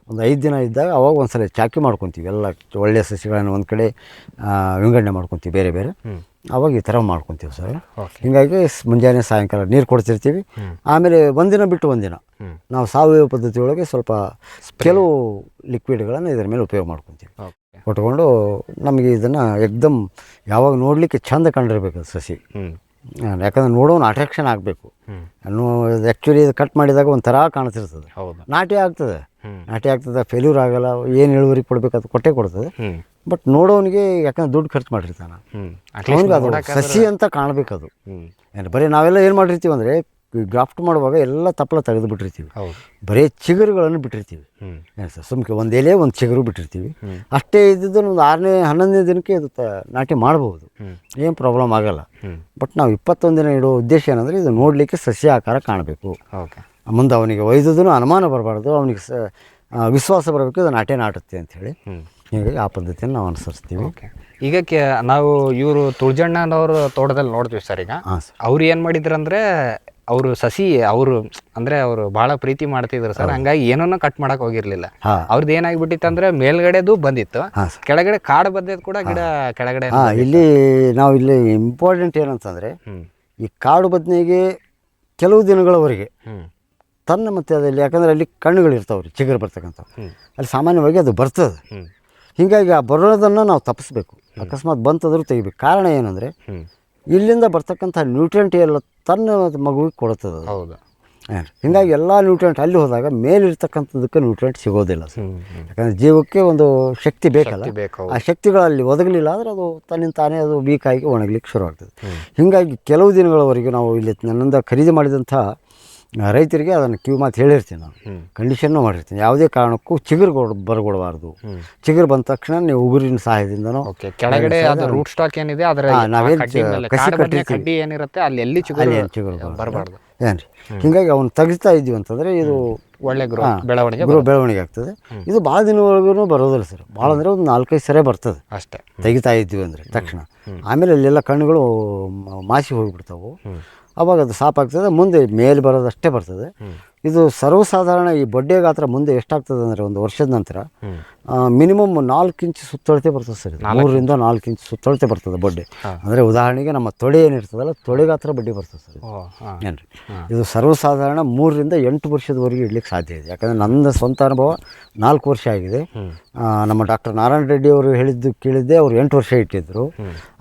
ಒಂದು 5 ದಿನ ಇದ್ದಾಗ ಅವಾಗ ಒಂದ್ಸಲ ಚಾಕಿ ಮಾಡ್ಕೊತೀವಿ. ಎಲ್ಲ ಒಳ್ಳೆಯ ಸಸಿಗಳನ್ನು ಒಂದು ಕಡೆ ವಿಂಗಡಣೆ ಮಾಡ್ಕೊತೀವಿ ಬೇರೆ ಬೇರೆ. ಅವಾಗ ಈ ಥರ ಮಾಡ್ಕೊತೀವಿ ಸರ್. ಹೀಗಾಗಿ ಮುಂಜಾನೆ ಸಾಯಂಕಾಲ ನೀರು ಕೊಡ್ತಿರ್ತೀವಿ. ಆಮೇಲೆ ಒಂದಿನ ಬಿಟ್ಟು ಒಂದಿನ ನಾವು ಸಾವಯವ ಪದ್ಧತಿ ಒಳಗೆ ಸ್ವಲ್ಪ ಕೆಲವು ಲಿಕ್ವಿಡ್ಗಳನ್ನು ಇದರ ಮೇಲೆ ಉಪಯೋಗ ಮಾಡ್ಕೊತೀವಿ. ಕೊಟ್ಕೊಂಡು ನಮಗೆ ಇದನ್ನು ಎಕ್ದಮ್ ಯಾವಾಗ ನೋಡಲಿಕ್ಕೆ ಚಂದ ಕಂಡಿರ್ಬೇಕು ಸಸಿ. ಯಾಕಂದ್ರೆ ನೋಡೋನು ಅಟ್ರಾಕ್ಷನ್ ಆಗಬೇಕು. ಆ್ಯಕ್ಚುಲಿ ಇದು ಕಟ್ ಮಾಡಿದಾಗ ಒಂಥರ ಕಾಣ್ತಿರ್ತದೆ, ನಾಟಿ ಆಗ್ತದೆ. ಫೇಲ್ಯೂರ್ ಆಗಲ್ಲ. ಏನು ಇಳುವರಿ ಕೊಡಬೇಕು ಅದು ಕೊಟ್ಟೇ ಕೊಡ್ತದೆ. ಬಟ್ ನೋಡೋನಿಗೆ ಯಾಕಂದ್ರೆ ದುಡ್ಡು ಖರ್ಚು ಮಾಡಿರ್ತಾನೆ, ಅವನಿಗೆ ಅದು ಸಸಿ ಅಂತ ಕಾಣಬೇಕು. ಅದು ಬರೀ ನಾವೆಲ್ಲ ಏನು ಮಾಡಿರ್ತೀವಿ ಅಂದರೆ ಗ್ರಾಫ್ಟ್ ಮಾಡುವಾಗ ಎಲ್ಲ ತಪ್ಪಲ ತೆಗೆದು ಬಿಟ್ಟಿರ್ತೀವಿ, ಬರೀ ಚಿಗುರುಗಳನ್ನು ಬಿಟ್ಟಿರ್ತೀವಿ. ಸರ್, ಸುಮ್ಕೆ ಒಂದು ಎಲೆ ಒಂದು ಚಿಗುರು ಬಿಟ್ಟಿರ್ತೀವಿ ಅಷ್ಟೇ. ಇದ್ದಿದ್ದು ಒಂದು 6ನೇ 11ನೇ ದಿನಕ್ಕೆ ಇದು ನಾಟಿ ಮಾಡ್ಬೋದು, ಏನು ಪ್ರಾಬ್ಲಮ್ ಆಗಲ್ಲ. ಬಟ್ ನಾವು 21 ದಿನ ಇಡೋ ಉದ್ದೇಶ ಏನಂದರೆ ಇದು ನೋಡಲಿಕ್ಕೆ ಸಸ್ಯ ಆಕಾರ ಕಾಣಬೇಕು. ಮುಂದೆ ಅವನಿಗೆ ಒಯ್ದೂ ಅನುಮಾನ ಬರಬಾರ್ದು, ಅವನಿಗೆ ವಿಶ್ವಾಸ ಬರಬೇಕು ಇದು ನಾಟೇ ನಾಟುತ್ತೆ ಅಂಥೇಳಿ. ಹೀಗಾಗಿ ಆ ಪದ್ಧತಿಯನ್ನು ನಾವು ಅನುಸರಿಸ್ತೀವಿ. ಈಗ ನಾವು ಇವರು ತುಳಜಣ್ಣನವರು ತೋಟದಲ್ಲಿ ನೋಡ್ತೀವಿ ಸರ್. ಈಗ ಅವ್ರು ಏನು ಮಾಡಿದ್ರು ಅಂದರೆ ಅವರು ಸಸಿ ಅವರು ಭಾಳ ಪ್ರೀತಿ ಮಾಡ್ತಿದ್ರು ಸರ್. ಹಂಗಾಗಿ ಏನನ್ನ ಕಟ್ ಮಾಡಕ್ ಹೋಗಿರ್ಲಿಲ್ಲ. ಅವ್ರದ್ದು ಏನಾಗ್ಬಿಟ್ಟಿತ್ತು ಅಂದ್ರೆ ಮೇಲ್ಗಡೆದು ಬಂದಿತ್ತು, ಕೆಳಗಡೆ ಕಾಡು ಬಂದಿದ್ದು ಕೂಡ ಗಿಡ ಕೆಳಗಡೆ. ಇಲ್ಲಿ ಇಂಪಾರ್ಟೆಂಟ್ ಏನಂತಂದ್ರೆ ಈ ಕಾಡು ಬದನೆಗೆ ಕೆಲವು ದಿನಗಳವರೆಗೆ ತನ್ನ ಮತ್ತೆ ಅದಲ್ಲಿ, ಯಾಕಂದ್ರೆ ಅಲ್ಲಿ ಕಣ್ಣುಗಳಿರ್ತಾವ್ರಿ ಚಿಗುರು ಬರ್ತಕ್ಕಂಥವು, ಅಲ್ಲಿ ಸಾಮಾನ್ಯವಾಗಿ ಅದು ಬರ್ತದೆ. ಹೀಗಾಗಿ ಆ ಬರೋದನ್ನು ನಾವು ತಪ್ಪಿಸ್ಬೇಕು. ಅಕಸ್ಮಾತ್ ಬಂತಂದ್ರೂ ತೆಗಿಬೇಕು. ಕಾರಣ ಏನಂದರೆ ಇಲ್ಲಿಂದ ಬರ್ತಕ್ಕಂಥ ನ್ಯೂಟ್ರಿಯೆಂಟ್ ಎಲ್ಲ ತನ್ನ ಮಗುವಿಗೆ ಕೊಡುತ್ತದೆ. ಹೌದು. ಹೀಗಾಗಿ ಎಲ್ಲ ನ್ಯೂಟ್ರಿಯೆಂಟ್ ಅಲ್ಲಿ ಹೋದಾಗ ಮೇಲಿರ್ತಕ್ಕಂಥದಕ್ಕೆ ನ್ಯೂಟ್ರಿಯೆಂಟ್ ಸಿಗೋದಿಲ್ಲ ಸರ್. ಯಾಕಂದರೆ ಜೀವಕ್ಕೆ ಒಂದು ಶಕ್ತಿ ಬೇಕಲ್ಲ, ಆ ಶಕ್ತಿಗಳಲ್ಲಿ ಒದಗಲಿಲ್ಲ ಅಂದರೆ ಅದು ತನ್ನಿಂದ ತಾನೇ ಅದು ವೀಕ್ ಆಗಿ ಒಣಗಲಿಕ್ಕೆ ಶುರು ಆಗ್ತದೆ. ಹೀಗಾಗಿ ಕೆಲವು ದಿನಗಳವರೆಗೆ ನಾವು ಇಲ್ಲಿ ನನ್ನಿಂದ ಖರೀದಿ ಮಾಡಿದಂಥ ರೈತರಿಗೆ ಅದನ್ನು ಕಿವಿ ಮಾತು ಹೇಳಿರ್ತೀನಿ. ನಾನು ಕಂಡೀಷನ್ನು ಮಾಡಿರ್ತೀನಿ, ಯಾವುದೇ ಕಾರಣಕ್ಕೂ ಚಿಗುರು ಬರಗೊಡಬಾರ್ದು. ಚಿಗುರು ಬಂದ ತಕ್ಷಣ ನೀವು ಉಗುರಿನ ಸಹಾಯದಿಂದನೋ ಕೆಳಗಡೆ ರೂಟ್ ಸ್ಟಾಕ್ ಏನಿದೆ ನಾವೇನು ಕಸಿ ಕಡ್ಡಿ ಏನಿರುತ್ತೆ ಅಲ್ಲಿ ಎಲ್ಲಿ ಚಿಗುರು ಬರಬಾರ್ದು ಏನ್ರಿ. ಹೀಗಾಗಿ ಅವ್ನು ತೆಗಿತಾ ಇದ್ದೀವಿ ಅಂತಂದರೆ ಇದು ಒಳ್ಳೆ ಬೆಳವಣಿಗೆ ಆಗ್ತದೆ. ಇದು ಭಾಳ ದಿನವರೆಗೂ ಬರೋದಿಲ್ಲ ಸರ್. ಭಾಳ ಅಂದರೆ ಒಂದು 4-5 ಸರಿ ಬರ್ತದೆ ಅಷ್ಟೇ ತೆಗಿತಾ ಇದ್ದೀವಿ ಅಂದರೆ ತಕ್ಷಣ. ಆಮೇಲೆ ಅಲ್ಲೆಲ್ಲ ಕಣ್ಣುಗಳು ಮಾಸಿ ಹೋಗಿಬಿಡ್ತಾವೆ. ಅವಾಗ ಅದು ಸಾಪಾಗ್ತದೆ, ಮುಂದೆ ಮೇಲೆ ಬರೋದಷ್ಟೇ ಬರ್ತದೆ. ಇದು ಸರ್ವಸಾಧಾರಣ ಈ ಬೊಡ್ಡೆ ಗಾತ್ರ ಮುಂದೆ ಎಷ್ಟಾಗ್ತದೆ ಅಂದರೆ ಒಂದು ವರ್ಷದ ನಂತರ ಮಿನಿಮಮ್ 4 ಇಂಚ್ ಸುತ್ತಳತೆ ಬರ್ತದೆ ಸರ್. 3 ರಿಂದ 4 ಇಂಚ್ ಸುತ್ತಳತೆ ಬರ್ತದೆ ಬೊಡ್ಡೆ. ಅಂದರೆ ಉದಾಹರಣೆಗೆ ನಮ್ಮ ತೊಡೆ ಏನಿರ್ತದಲ್ಲ, ತೊಡೆ ಗಾತ್ರ ಬಡ್ಡಿ ಬರ್ತದೆ ಸರ್. ಏನ್ರಿ, ಇದು ಸರ್ವಸಾಧಾರಣ 3 ರಿಂದ 8 ವರ್ಷದವರೆಗೆ ಇಡ್ಲಿಕ್ಕೆ ಸಾಧ್ಯ ಇದೆ. ಯಾಕಂದರೆ ನನ್ನ ಸ್ವಂತ ಅನುಭವ 4 ವರ್ಷ ಆಗಿದೆ. ನಮ್ಮ ಡಾಕ್ಟರ್ ನಾರಾಯಣ ರೆಡ್ಡಿ ಅವರು ಕೇಳಿದ್ದೆ, ಅವರು 8 ವರ್ಷ ಇಟ್ಟಿದ್ದರು.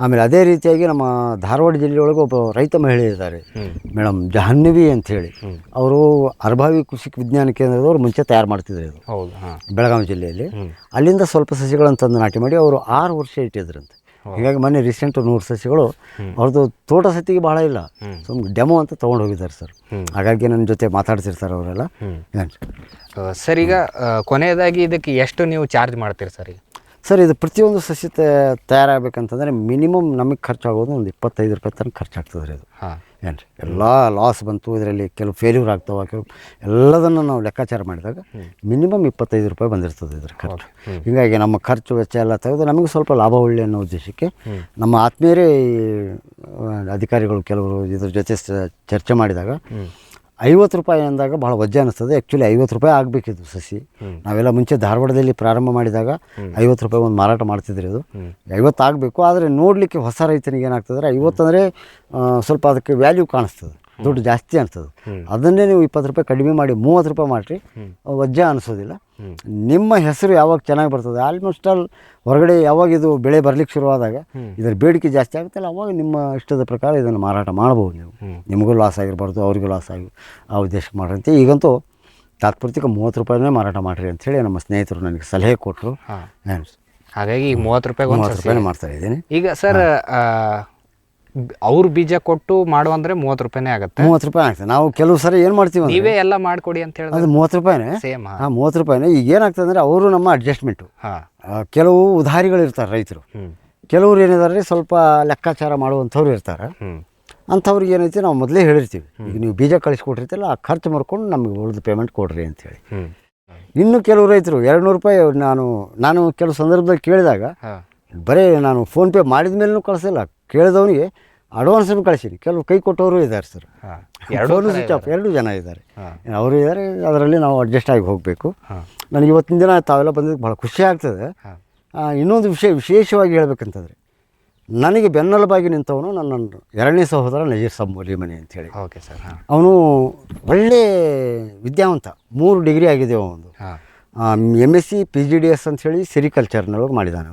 ಆಮೇಲೆ ಅದೇ ರೀತಿಯಾಗಿ ನಮ್ಮ ಧಾರವಾಡ ಜಿಲ್ಲೆಯೊಳಗೆ ಒಬ್ಬ ರೈತ ಮಹಿಳೆ ಇದ್ದಾರೆ, ಮೇಡಮ್ ಜಾಹ್ನವಿ ಅಂಥೇಳಿ. ಅವರು ಅರ್ಭಾವಿ ಕೃಷಿ ವಿಜ್ಞಾನ ಕೇಂದ್ರದವರು ಮುಂಚೆ ತಯಾರು ಮಾಡ್ತಿದ್ರು ಇದು ಬೆಳಗಾವಿ ಜಿಲ್ಲೆಯಲ್ಲಿ. ಅಲ್ಲಿಂದ ಸ್ವಲ್ಪ ಸಸಿಗಳನ್ನು ತಂದು ನಾಟಿ ಮಾಡಿ ಅವರು 6 ವರ್ಷ ಇಟ್ಟಿದ್ರಂತೆ. ಹೀಗಾಗಿ ಮೊನ್ನೆ ರೀಸೆಂಟ್ 100 ಸಸಿಗಳು ಅವ್ರದ್ದು ತೋಟ ಸತಿಗೆ ಭಾಳ ಇಲ್ಲ, ಸುಮ್ಮನೆ ಡೆಮೋ ಅಂತ ತೊಗೊಂಡು ಹೋಗಿದ್ದಾರೆ ಸರ್. ಹಾಗಾಗಿ ನನ್ನ ಜೊತೆ ಮಾತಾಡ್ತಿರ್ತಾರೆ ಅವರೆಲ್ಲ. ಸರ್, ಈಗ ಕೊನೆಯದಾಗಿ ಇದಕ್ಕೆ ಎಷ್ಟು ನೀವು ಚಾರ್ಜ್ ಮಾಡ್ತೀರಿ ಸರ್? ಸರ್, ಇದು ಪ್ರತಿಯೊಂದು ಸಸಿ ತಯಾರಾಗಬೇಕಂತಂದರೆ ಮಿನಿಮಮ್ ನಮಗೆ ಖರ್ಚಾಗೋದು ಒಂದು 25 ರೂಪಾಯಿ ತನಕ ಖರ್ಚಾಗ್ತದೆ ರೀ ಅದು. ಏನ್ರಿ, ಎಲ್ಲ ಲಾಸ್ ಬಂತು, ಇದರಲ್ಲಿ ಕೆಲವು ಫೇಲ್ಯೂರ್ ಆಗ್ತಾವೆ, ಕೆಲವು ಎಲ್ಲದನ್ನು ನಾವು ಲೆಕ್ಕಾಚಾರ ಮಾಡಿದಾಗ ಮಿನಿಮಮ್ 25 ರೂಪಾಯಿ ಬಂದಿರ್ತದೆ ಇದ್ರ ಖರ್ಚು. ಹೀಗಾಗಿ ನಮ್ಮ ಖರ್ಚು ವೆಚ್ಚ ಎಲ್ಲ ತೆಗೆದು ನಮಗೆ ಸ್ವಲ್ಪ ಲಾಭ ಒಳ್ಳೆ ಅನ್ನೋ ಉದ್ದೇಶಕ್ಕೆ ನಮ್ಮ ಆತ್ಮೀಯರೇ ಅಧಿಕಾರಿಗಳು ಕೆಲವರು ಇದ್ರ ಜೊತೆ ಚರ್ಚೆ ಮಾಡಿದಾಗ 50 ರೂಪಾಯಿ ಅಂದಾಗ ಭಾಳ ವಜ್ಜೆ ಅನ್ನಿಸ್ತದೆ. ಆ್ಯಕ್ಚುಲಿ 50 ರೂಪಾಯಿ ಆಗಬೇಕಿದ್ದು ಸಸಿ. ನಾವೆಲ್ಲ ಮುಂಚೆ ಧಾರವಾಡದಲ್ಲಿ ಪ್ರಾರಂಭ ಮಾಡಿದಾಗ 50 ರೂಪಾಯಿ ಒಂದು ಮಾರಾಟ ಮಾಡ್ತಿದ್ರಿ. ಅದು 50 ಆಗಬೇಕು. ಆದರೆ ನೋಡಲಿಕ್ಕೆ ಹೊಸ ರೈತನಿಗೆ ಏನಾಗ್ತದೆ, 50 ಅಂದರೆ ಸ್ವಲ್ಪ ಅದಕ್ಕೆ ವ್ಯಾಲ್ಯೂ ಕಾಣಿಸ್ತದೆ, ದುಡ್ಡು ಜಾಸ್ತಿ ಅನಿಸ್ತದೆ. ಅದನ್ನೇ ನೀವು 20 ರೂಪಾಯಿ ಕಡಿಮೆ ಮಾಡಿ 30 ರೂಪಾಯಿ ಮಾಡಿರಿ, ವಜ್ಜೆ ಅನಿಸೋದಿಲ್ಲ. ನಿಮ್ಮ ಹೆಸರು ಯಾವಾಗ ಚೆನ್ನಾಗಿ ಬರ್ತದೆ, ಆಲ್ಮೋಸ್ಟ್ ಆಲ್ ಹೊರಗಡೆ ಯಾವಾಗ ಇದು ಬೆಳೆ ಬರಲಿಕ್ಕೆ ಶುರುವಾದಾಗ ಇದರ ಬೇಡಿಕೆ ಜಾಸ್ತಿ ಆಗುತ್ತಲ್ಲ, ಅವಾಗ ನಿಮ್ಮ ಇಷ್ಟದ ಪ್ರಕಾರ ಇದನ್ನು ಮಾರಾಟ ಮಾಡ್ಬೋದು. ನೀವು ನಿಮಗೂ ಲಾಸ್ ಆಗಿರಬಾರ್ದು, ಅವ್ರಿಗೂ ಲಾಸ್ ಆಗಿ ಆ ಉದ್ದೇಶಕ್ಕೆ ಮಾಡ್ರಂತೆ. ಈಗಂತೂ ತಾತ್ಪೂರ್ತಿಕ 30 ರೂಪಾಯಿನೇ ಮಾರಾಟ ಮಾಡಿರಿ ಅಂಥೇಳಿ ನಮ್ಮ ಸ್ನೇಹಿತರು ನನಗೆ ಸಲಹೆ ಕೊಟ್ಟರು. ಹಾಗಾಗಿ 30 ರೂಪಾಯಿನೇ ಮಾಡ್ತಾ ಇದ್ದೀನಿ. ಈಗ ಸರ್, ಅವ್ರು ಬೀಜ ಕೊಟ್ಟು ಮಾಡುವಂದ್ರೆ 30 ರೂಪಾಯಿನೇ ಆಗುತ್ತೆ. 30 ರೂಪಾಯಿ ಆಗ್ತದೆ. ನಾವು ಕೆಲವು ಸರಿ ಏನು ಮಾಡ್ತೀವಿ, ನೀವೇ ಎಲ್ಲ ಮಾಡಿಕೊಡಿ ಅಂತ ಹೇಳಿ ಅದು 30 ರೂಪಾಯಿನೇ ಸೇಮ್. 30 ರೂಪಾಯಿನೇ. ಈಗ ಏನಾಗ್ತದೆ ಅಂದರೆ ಅವರು ನಮ್ಮ ಅಡ್ಜಸ್ಟ್ಮೆಂಟು. ಕೆಲವು ಉದಾರಿಗಳು ಇರ್ತಾರೆ ರೈತರು, ಕೆಲವ್ರು ಏನಿದ್ದಾರೆ ಸ್ವಲ್ಪ ಲೆಕ್ಕಾಚಾರ ಮಾಡುವಂಥವ್ರು ಇರ್ತಾರೆ. ಅಂಥವ್ರಿಗೆ ಏನೈತಿ, ನಾವು ಮೊದಲೇ ಹೇಳಿರ್ತೀವಿ, ಈಗ ನೀವು ಬೀಜ ಕಳಿಸ್ಕೊಟ್ಟಿರ್ತಿಲ್ಲ, ಆ ಖರ್ಚು ಮಾಡ್ಕೊಂಡು ನಮಗೆ ಉಳಿದ ಪೇಮೆಂಟ್ ಕೊಡ್ರಿ ಅಂಥೇಳಿ. ಇನ್ನು ಕೆಲವು ರೈತರು 200 ರೂಪಾಯಿ ನಾನು ಕೆಲವು ಸಂದರ್ಭದಲ್ಲಿ ಕೇಳಿದಾಗ ಬರೀ ನಾನು ಫೋನ್ಪೇ ಮಾಡಿದ ಮೇಲೂ ಕಳಿಸಿಲ್ಲ, ಕೇಳಿದವನಿಗೆ ಅಡ್ವಾನ್ಸನ್ನು ಕಳಿಸೀನಿ. ಕೆಲವು ಕೈ ಕೊಟ್ಟವರು ಇದ್ದಾರೆ ಸರ್, ಫೋನು ಸ್ವಿಚ್ ಆಫ್, 2 ಜನ ಇದ್ದಾರೆ, ಅವರು ಇದ್ದಾರೆ. ಅದರಲ್ಲಿ ನಾವು ಅಡ್ಜಸ್ಟ್ ಆಗಿ ಹೋಗಬೇಕು. ನನಗೆ ಇವತ್ತಿನ ದಿನ ತಾವೆಲ್ಲ ಬಂದಿದ್ದಕ್ಕೆ ಭಾಳ ಖುಷಿ ಆಗ್ತದೆ. ಇನ್ನೊಂದು ವಿಶೇಷವಾಗಿ ಹೇಳ್ಬೇಕಂತಂದರೆ, ನನಗೆ ಬೆನ್ನೆಲುಬಾಗಿ ನಿಂತವನು ನನ್ನ 2ನೇ ಸಹೋದರ ನಜೀರ್ ಸಾಬ್ ಮೂಲಿಮನಿ ಅಂಥೇಳಿ. Okay sir. ಅವನು ಒಳ್ಳೆ ವಿದ್ಯಾವಂತ, 3 ಡಿಗ್ರಿ ಆಗಿದೆ. ಅವನು MSc PGDS ಅಂಥೇಳಿ ಸೆರಿಕಲ್ಚರ್ನೊಳಗೆ ಮಾಡಿದ್ದಾನೆ.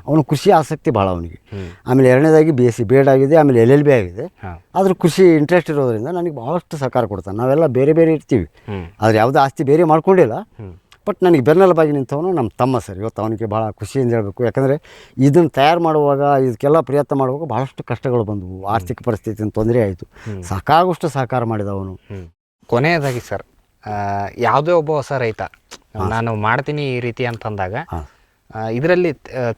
ಅವನು ಕೃಷಿ ಆಸಕ್ತಿ ಭಾಳ ಅವನಿಗೆ. ಆಮೇಲೆ 2ನೇದಾಗಿ BSc B.Ed ಆಗಿದೆ, ಆಮೇಲೆ LLB ಆಗಿದೆ. ಆದರೂ ಕೃಷಿ ಇಂಟ್ರೆಸ್ಟ್ ಇರೋದ್ರಿಂದ ನನಗೆ ಭಾಳಷ್ಟು ಸಹಕಾರ ಕೊಡ್ತಾನೆ. ನಾವೆಲ್ಲ ಬೇರೆ ಬೇರೆ ಇರ್ತೀವಿ, ಆದರೆ ಯಾವುದೇ ಆಸ್ತಿ ಬೇರೆ ಮಾಡ್ಕೊಂಡಿಲ್ಲ. ಬಟ್ ನನಗೆ ಬೆನ್ನೆಲುಬಾಗಿ ನಿಂತವನು ನಮ್ಮ ತಮ್ಮ ಸರ್. ಇವತ್ತು ಅವನಿಗೆ ಭಾಳ ಖುಷಿಯಿಂದ ಹೇಳಬೇಕು. ಯಾಕಂದರೆ ಇದನ್ನು ತಯಾರು ಮಾಡುವಾಗ, ಇದಕ್ಕೆಲ್ಲ ಪ್ರಯತ್ನ ಮಾಡುವಾಗ ಭಾಳಷ್ಟು ಕಷ್ಟಗಳು ಬಂದವು, ಆರ್ಥಿಕ ಪರಿಸ್ಥಿತಿಯಿಂದ ತೊಂದರೆ ಆಯಿತು. ಸಾಕಾಗುವಷ್ಟು ಸಹಕಾರ ಮಾಡಿದವನು. ಕೊನೆಯದಾಗಿ ಸರ್, ಯಾವುದೇ ಒಬ್ಬ ಹೊಸ ರೈತ ನಾನು ಮಾಡ್ತೀನಿ ಈ ರೀತಿ ಅಂತಂದಾಗ ಇದರಲ್ಲಿ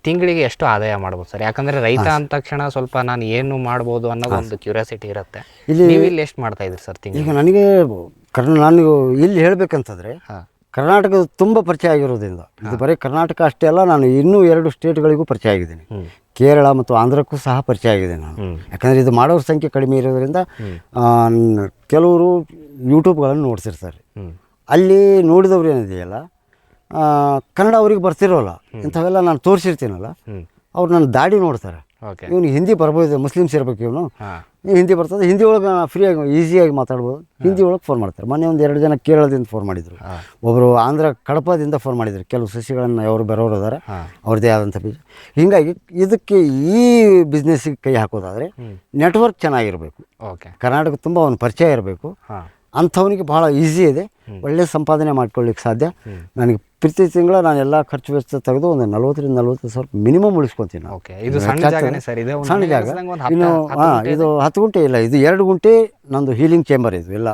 ತಿಂಗಳಿಗೆ ಎಷ್ಟು ಆದಾಯ ಮಾಡ್ಬೋದು ಸರ್? ಯಾಕಂದರೆ ರೈತ ಅಂದ ತಕ್ಷಣ ಸ್ವಲ್ಪ ನಾನು ಏನು ಮಾಡ್ಬೋದು ಅನ್ನೋದು ಒಂದು ಕ್ಯೂರಿಯಾಸಿಟಿ ಇರುತ್ತೆ. ನೀವು ಇಲ್ಲಿ ಎಷ್ಟು ಮಾಡ್ತಾ ಇದ್ದೀರಿ ಸರ್ ತಿಂಗಳಿಗೆ? ಈಗ ನನಗೆ ನಾನು ಇಲ್ಲಿ ಹೇಳಬೇಕಂತಂದರೆ, ಕರ್ನಾಟಕದ ತುಂಬ ಪರಿಚಯ ಆಗಿರೋದ್ರಿಂದ, ಇದು ಬರೀ ಕರ್ನಾಟಕ ಅಷ್ಟೇ ಅಲ್ಲ, ನಾನು ಇನ್ನೂ 2 ಸ್ಟೇಟ್ಗಳಿಗೂ ಪರಿಚಯ ಆಗಿದ್ದೀನಿ. ಕೇರಳ ಮತ್ತು ಆಂಧ್ರಕ್ಕೂ ಸಹ ಪರಿಚಯ ಆಗಿದೆ ನಾನು. ಯಾಕಂದರೆ ಇದು ಮಾಡೋರ ಸಂಖ್ಯೆ ಕಡಿಮೆ ಇರೋದ್ರಿಂದ ಕೆಲವರು ಯೂಟ್ಯೂಬ್ಗಳನ್ನು ನೋಡ್ತಿರ್ತಾರೆ. ಅಲ್ಲಿ ನೋಡಿದವ್ರು ಏನಿದೆಯಲ್ಲ, ಕನ್ನಡ ಅವ್ರಿಗೆ ಬರ್ತಿರೋಲ್ಲ, ಇಂಥವೆಲ್ಲ ನಾನು ತೋರಿಸಿರ್ತೀನಲ್ಲ, ಅವ್ರು ನನ್ನ ದಾಡಿ ನೋಡ್ತಾರೆ. ಇವನಿಗೆ ಹಿಂದಿ ಬರ್ಬೋದು, ಮುಸ್ಲಿಮ್ಸ್ ಇರ್ಬೇಕು, ಇವನು ಹಿಂದಿ ಬರ್ತದೆ, ಹಿಂದಿ ಒಳಗೆ ಫ್ರೀಯಾಗಿ ಈಸಿಯಾಗಿ ಮಾತಾಡ್ಬೋದು, ಹಿಂದಿ ಒಳಗೆ ಫೋನ್ ಮಾಡ್ತಾರೆ. ಮೊನ್ನೆ 1-2 ಜನ ಕೇರಳದಿಂದ ಫೋನ್ ಮಾಡಿದರು, ಒಬ್ಬರು ಆಂಧ್ರ ಕಡಪದಿಂದ ಫೋನ್ ಮಾಡಿದರು. ಕೆಲವು ಸಸಿಗಳನ್ನು ಅವರು ಬರೋರು ಇದ್ದಾರೆ, ಅವ್ರದ್ದೇ ಆದಂಥ ಬೀಜ. ಹೀಗಾಗಿ ಇದಕ್ಕೆ ಈ ಬಿಸ್ನೆಸ್ಸಿಗೆ ಕೈ ಹಾಕೋದಾದರೆ ನೆಟ್ವರ್ಕ್ ಚೆನ್ನಾಗಿರಬೇಕು, ಕರ್ನಾಟಕ ತುಂಬ ಅವನು ಪರಿಚಯ ಇರಬೇಕು. ಅಂಥವನಿಗೆ ಭಾಳ ಈಸಿ ಇದೆ, ಒಳ್ಳೆ ಸಂಪಾದನೆ ಮಾಡ್ಕೊಳ್ಳಿಕ್ಕೆ ಸಾಧ್ಯ. ನನಗೆ ಪ್ರತಿ ತಿಂಗಳ ನಾನು ಎಲ್ಲ ಖರ್ಚು ವೆಚ್ಚ ತೆಗೆದು ಒಂದು 40,000 ಸಾವಿರ ಮಿನಿಮಮ್ ಉಳಿಸ್ಕೊತೀನಿ. ಸಣ್ಣ ಜಾಗ. ಇನ್ನು ಇದು 10 ಗುಂಟೆ ಇಲ್ಲ, ಇದು 2 ಗುಂಟೆ ನಂದು ಹೀಲಿಂಗ್ ಚೇಂಬರ್. ಇದು ಎಲ್ಲ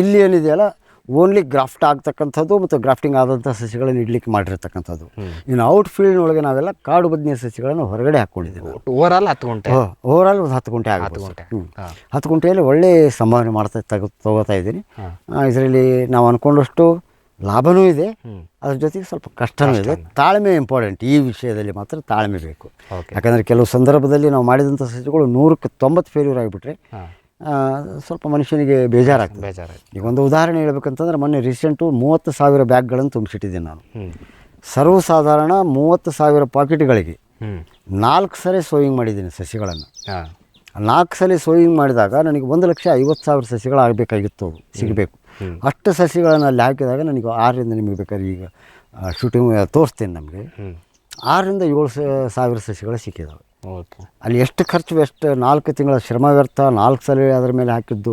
ಇಲ್ಲಿ ಏನಿದೆಯಲ್ಲ, ಓನ್ಲಿ ಗ್ರಾಫ್ಟ್ ಆಗ್ತಕ್ಕಂಥದ್ದು ಮತ್ತು ಗ್ರಾಫ್ಟಿಂಗ್ ಆದಂಥ ಸಸಿಗಳನ್ನು ಇಡ್ಲಿಕ್ಕೆ ಮಾಡಿರ್ತಕ್ಕಂಥದ್ದು. ಇನ್ನು ಔಟ್ ಫೀಲ್ಡ್ನೊಳಗೆ ನಾವೆಲ್ಲ ಕಾಡು ಬದನೆ ಸಸಿಗಳನ್ನು ಹೊರಗಡೆ ಹಾಕ್ಕೊಂಡಿದ್ದೀವಿ. ಓವರಾಲ್ 10 ಗುಂಟೆ, ಓವರಾಲ್ ಒಂದು 10 ಗುಂಟೆ ಆಗುತ್ತೆ. 10 ಗುಂಟೆಯಲ್ಲಿ ಒಳ್ಳೆ ಸಂಭಾವನೆ ತಗೋತಾ ಇದ್ದೀನಿ. ಇದರಲ್ಲಿ ನಾವು ಅಂದ್ಕೊಂಡಷ್ಟು ಲಾಭವೂ ಇದೆ, ಅದ್ರ ಜೊತೆಗೆ ಸ್ವಲ್ಪ ಕಷ್ಟವೂ ಇದೆ. ತಾಳ್ಮೆ ಇಂಪಾರ್ಟೆಂಟ್ ಈ ವಿಷಯದಲ್ಲಿ, ಮಾತ್ರ ತಾಳ್ಮೆ ಬೇಕು. ಯಾಕಂದರೆ ಕೆಲವು ಸಂದರ್ಭದಲ್ಲಿ ನಾವು ಮಾಡಿದಂಥ ಸಸಿಗಳು 100ಕ್ಕೆ 90 ಫೇಲ್ಯೂರ್ ಆಗಿಬಿಟ್ರೆ ಸ್ವಲ್ಪ ಮನುಷ್ಯನಿಗೆ ಬೇಜಾರಾಗ್ತದೆ. ಬೇಜಾರಾಯ್ತು. ಈಗ ಒಂದು ಉದಾಹರಣೆ ಹೇಳ್ಬೇಕಂತಂದ್ರೆ ಮೊನ್ನೆ ರೀಸೆಂಟು 30,000 ಬ್ಯಾಗ್ಗಳನ್ನು ತುಂಬಿಸಿಟ್ಟಿದ್ದೀನಿ ನಾನು. ಸರ್ವಸಾಧಾರಣ 30,000 ಪಾಕೆಟ್ಗಳಿಗೆ 4 ಸಲ ಸೋಯಿಂಗ್ ಮಾಡಿದ್ದೀನಿ ಸಸಿಗಳನ್ನು. 4 ಸಲ ಸೋಯಿಂಗ್ ಮಾಡಿದಾಗ ನನಗೆ 1,50,000 ಸಸಿಗಳು ಆಗಬೇಕಾಗಿತ್ತು, ಸಿಗಬೇಕು. ಅಷ್ಟು ಸಸಿಗಳನ್ನು ಅಲ್ಲಿ ಹಾಕಿದಾಗ ನನಗೆ 6ರಿಂದ ನಿಮಗೆ ಬೇಕಾದ್ರೆ ಈಗ ಶೂಟಿಂಗ್ ತೋರಿಸ್ತೀನಿ, ನಮಗೆ 6ರಿಂದ 7,000 ಸಸಿಗಳು ಸಿಕ್ಕಿದ್ದಾವೆ. ಅಲ್ಲಿ ಎಷ್ಟು ಖರ್ಚು, ಎಷ್ಟು 4 ತಿಂಗಳ ಶ್ರಮ ವ್ಯರ್ಥ, 4 ಸಲ ಅದರ ಮೇಲೆ ಹಾಕಿದ್ದು,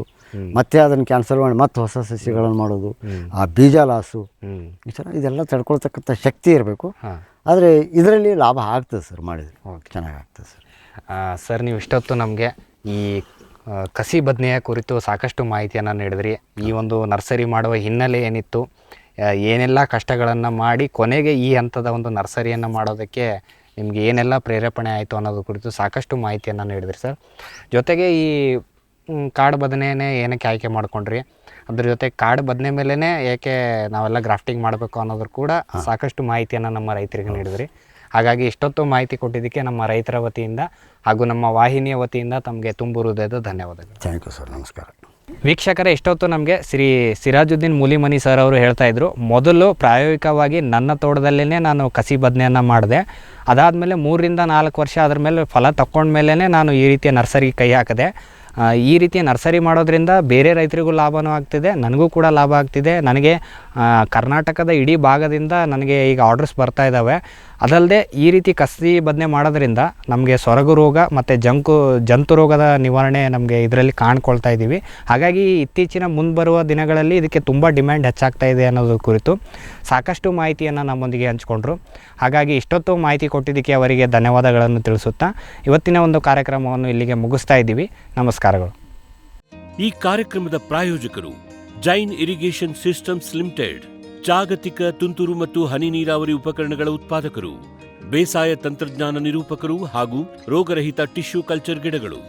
ಮತ್ತೆ ಅದನ್ನು ಕ್ಯಾನ್ಸಲ್ ಮಾಡಿ ಮತ್ತೆ ಹೊಸ ಸಸಿಗಳನ್ನು ಮಾಡೋದು, ಆ ಬೀಜ ಲಾಸು, ಈ ಥರ ಇದೆಲ್ಲ ತಡ್ಕೊಳ್ತಕ್ಕಂಥ ಶಕ್ತಿ ಇರಬೇಕು. ಆದರೆ ಇದರಲ್ಲಿ ಲಾಭ ಆಗ್ತದೆ ಸರ್, ಮಾಡಿದರೆ ಚೆನ್ನಾಗಿ ಆಗ್ತದೆ ಸರ್. ಸರ್, ನೀವು ಇಷ್ಟೊತ್ತು ನಮಗೆ ಈ ಕಸಿ ಬದನೆಯ ಕುರಿತು ಸಾಕಷ್ಟು ಮಾಹಿತಿಯನ್ನು ನೀಡಿದ್ರಿ. ಈ ಒಂದು ನರ್ಸರಿ ಮಾಡುವ ಹಿನ್ನೆಲೆ ಏನಿತ್ತು, ಏನೆಲ್ಲ ಕಷ್ಟಗಳನ್ನು ಮಾಡಿ ಕೊನೆಗೆ ಈ ಹಂತದ ಒಂದು ನರ್ಸರಿಯನ್ನು ಮಾಡೋದಕ್ಕೆ ನಿಮಗೆ ಏನೆಲ್ಲ ಪ್ರೇರೇಪಣೆ ಆಯಿತು ಅನ್ನೋದು ಕುರಿತು ಸಾಕಷ್ಟು ಮಾಹಿತಿಯನ್ನು ನೀಡಿದ್ರಿ ಸರ್. ಜೊತೆಗೆ ಈ ಕಾಡು ಬದನೆಯೇ ಏನಕ್ಕೆ ಆಯ್ಕೆ ಮಾಡ್ಕೊಂಡ್ರಿ, ಅದ್ರ ಜೊತೆ ಕಾಡು ಬದನೆ ಮೇಲೇ ಏಕೆ ನಾವೆಲ್ಲ ಗ್ರಾಫ್ಟಿಂಗ್ ಮಾಡಬೇಕು ಅನ್ನೋದ್ರ ಕೂಡ ಸಾಕಷ್ಟು ಮಾಹಿತಿಯನ್ನು ನಮ್ಮ ರೈತರಿಗೆ ನೀಡಿದ್ರಿ. ಹಾಗಾಗಿ ಇಷ್ಟೊತ್ತು ಮಾಹಿತಿ ಕೊಟ್ಟಿದ್ದಕ್ಕೆ ನಮ್ಮ ರೈತರ ವತಿಯಿಂದ ಹಾಗೂ ನಮ್ಮ ವಾಹಿನಿಯ ವತಿಯಿಂದ ತಮಗೆ ತುಂಬು ಹೃದಯದ ಧನ್ಯವಾದಗಳು. ಥ್ಯಾಂಕ್ ಯು ಸರ್, ನಮಸ್ಕಾರ. ವೀಕ್ಷಕರೇ, ಇಷ್ಟೊತ್ತು ನಮಗೆ ಶ್ರೀ ಸಿರಾಜುದ್ದೀನ್ ಮೂಲಿಮನಿ ಸರ್ ಅವರು ಹೇಳ್ತಾ ಇದ್ರು, ಮೊದಲು ಪ್ರಾಯೋಗಿಕವಾಗಿ ನನ್ನ ತೋಟದಲ್ಲೇ ನಾನು ಕಸಿ ಬದನೆಯನ್ನು ಮಾಡಿದೆ. ಅದಾದಮೇಲೆ 3ರಿಂದ 4 ವರ್ಷ ಅದರ ಮೇಲೆ ಫಲ ತಗೊಂಡ್ಮೇಲೆ ನಾನು ಈ ರೀತಿಯ ನರ್ಸರಿಗೆ ಕೈ ಹಾಕಿದೆ. ಈ ರೀತಿಯ ನರ್ಸರಿ ಮಾಡೋದ್ರಿಂದ ಬೇರೆ ರೈತರಿಗೂ ಲಾಭವೂ ಆಗ್ತಿದೆ, ನನಗೂ ಕೂಡ ಲಾಭ ಆಗ್ತಿದೆ. ನನಗೆ ಕರ್ನಾಟಕದ ಇಡೀ ಭಾಗದಿಂದ ನನಗೆ ಈಗ ಆರ್ಡರ್ಸ್ ಬರ್ತಾ ಇದ್ದಾವೆ. ಅದಲ್ಲದೆ ಈ ರೀತಿ ಕಸಿ ಬದನೆ ಮಾಡೋದ್ರಿಂದ ನಮಗೆ ಸೊರಗು ರೋಗ ಮತ್ತು ಜಂತು ರೋಗದ ನಿವಾರಣೆ ನಮಗೆ ಇದರಲ್ಲಿ ಕಾಣ್ಕೊಳ್ತಾ ಇದ್ದೀವಿ. ಹಾಗಾಗಿ ಇತ್ತೀಚಿನ ಮುಂಬರುವ ದಿನಗಳಲ್ಲಿ ಇದಕ್ಕೆ ತುಂಬ ಡಿಮ್ಯಾಂಡ್ ಹೆಚ್ಚಾಗ್ತಾ ಇದೆ ಅನ್ನೋದ್ರ ಕುರಿತು ಸಾಕಷ್ಟು ಮಾಹಿತಿಯನ್ನು ನಮ್ಮೊಂದಿಗೆ ಹಂಚ್ಕೊಂಡ್ರು. ಹಾಗಾಗಿ ಇಷ್ಟೊತ್ತು ಮಾಹಿತಿ ಕೊಟ್ಟಿದ್ದಕ್ಕೆ ಅವರಿಗೆ ಧನ್ಯವಾದಗಳನ್ನು ತಿಳಿಸುತ್ತಾ ಇವತ್ತಿನ ಒಂದು ಕಾರ್ಯಕ್ರಮವನ್ನು ಇಲ್ಲಿಗೆ ಮುಗಿಸ್ತಾ ಇದ್ದೀವಿ. ನಮಸ್ಕಾರಗಳು. ಈ ಕಾರ್ಯಕ್ರಮದ ಪ್ರಾಯೋಜಕರು ಜೈನ್ ಇರಿಗೇಷನ್ ಸಿಸ್ಟಮ್ಸ್ ಲಿಮಿಟೆಡ್, ಜಾಗತಿಕ ತುಂತುರು ಮತ್ತು ಹನಿ ನೀರಾವರಿ ಉಪಕರಣಗಳ ಉತ್ಪಾದಕರು, ಬೇಸಾಯ ತಂತ್ರಜ್ಞಾನ ನಿರೂಪಕರು ಹಾಗೂ ರೋಗರಹಿತ ಟಿಶ್ಯೂ ಕಲ್ಚರ್ ಗಿಡಗಳು.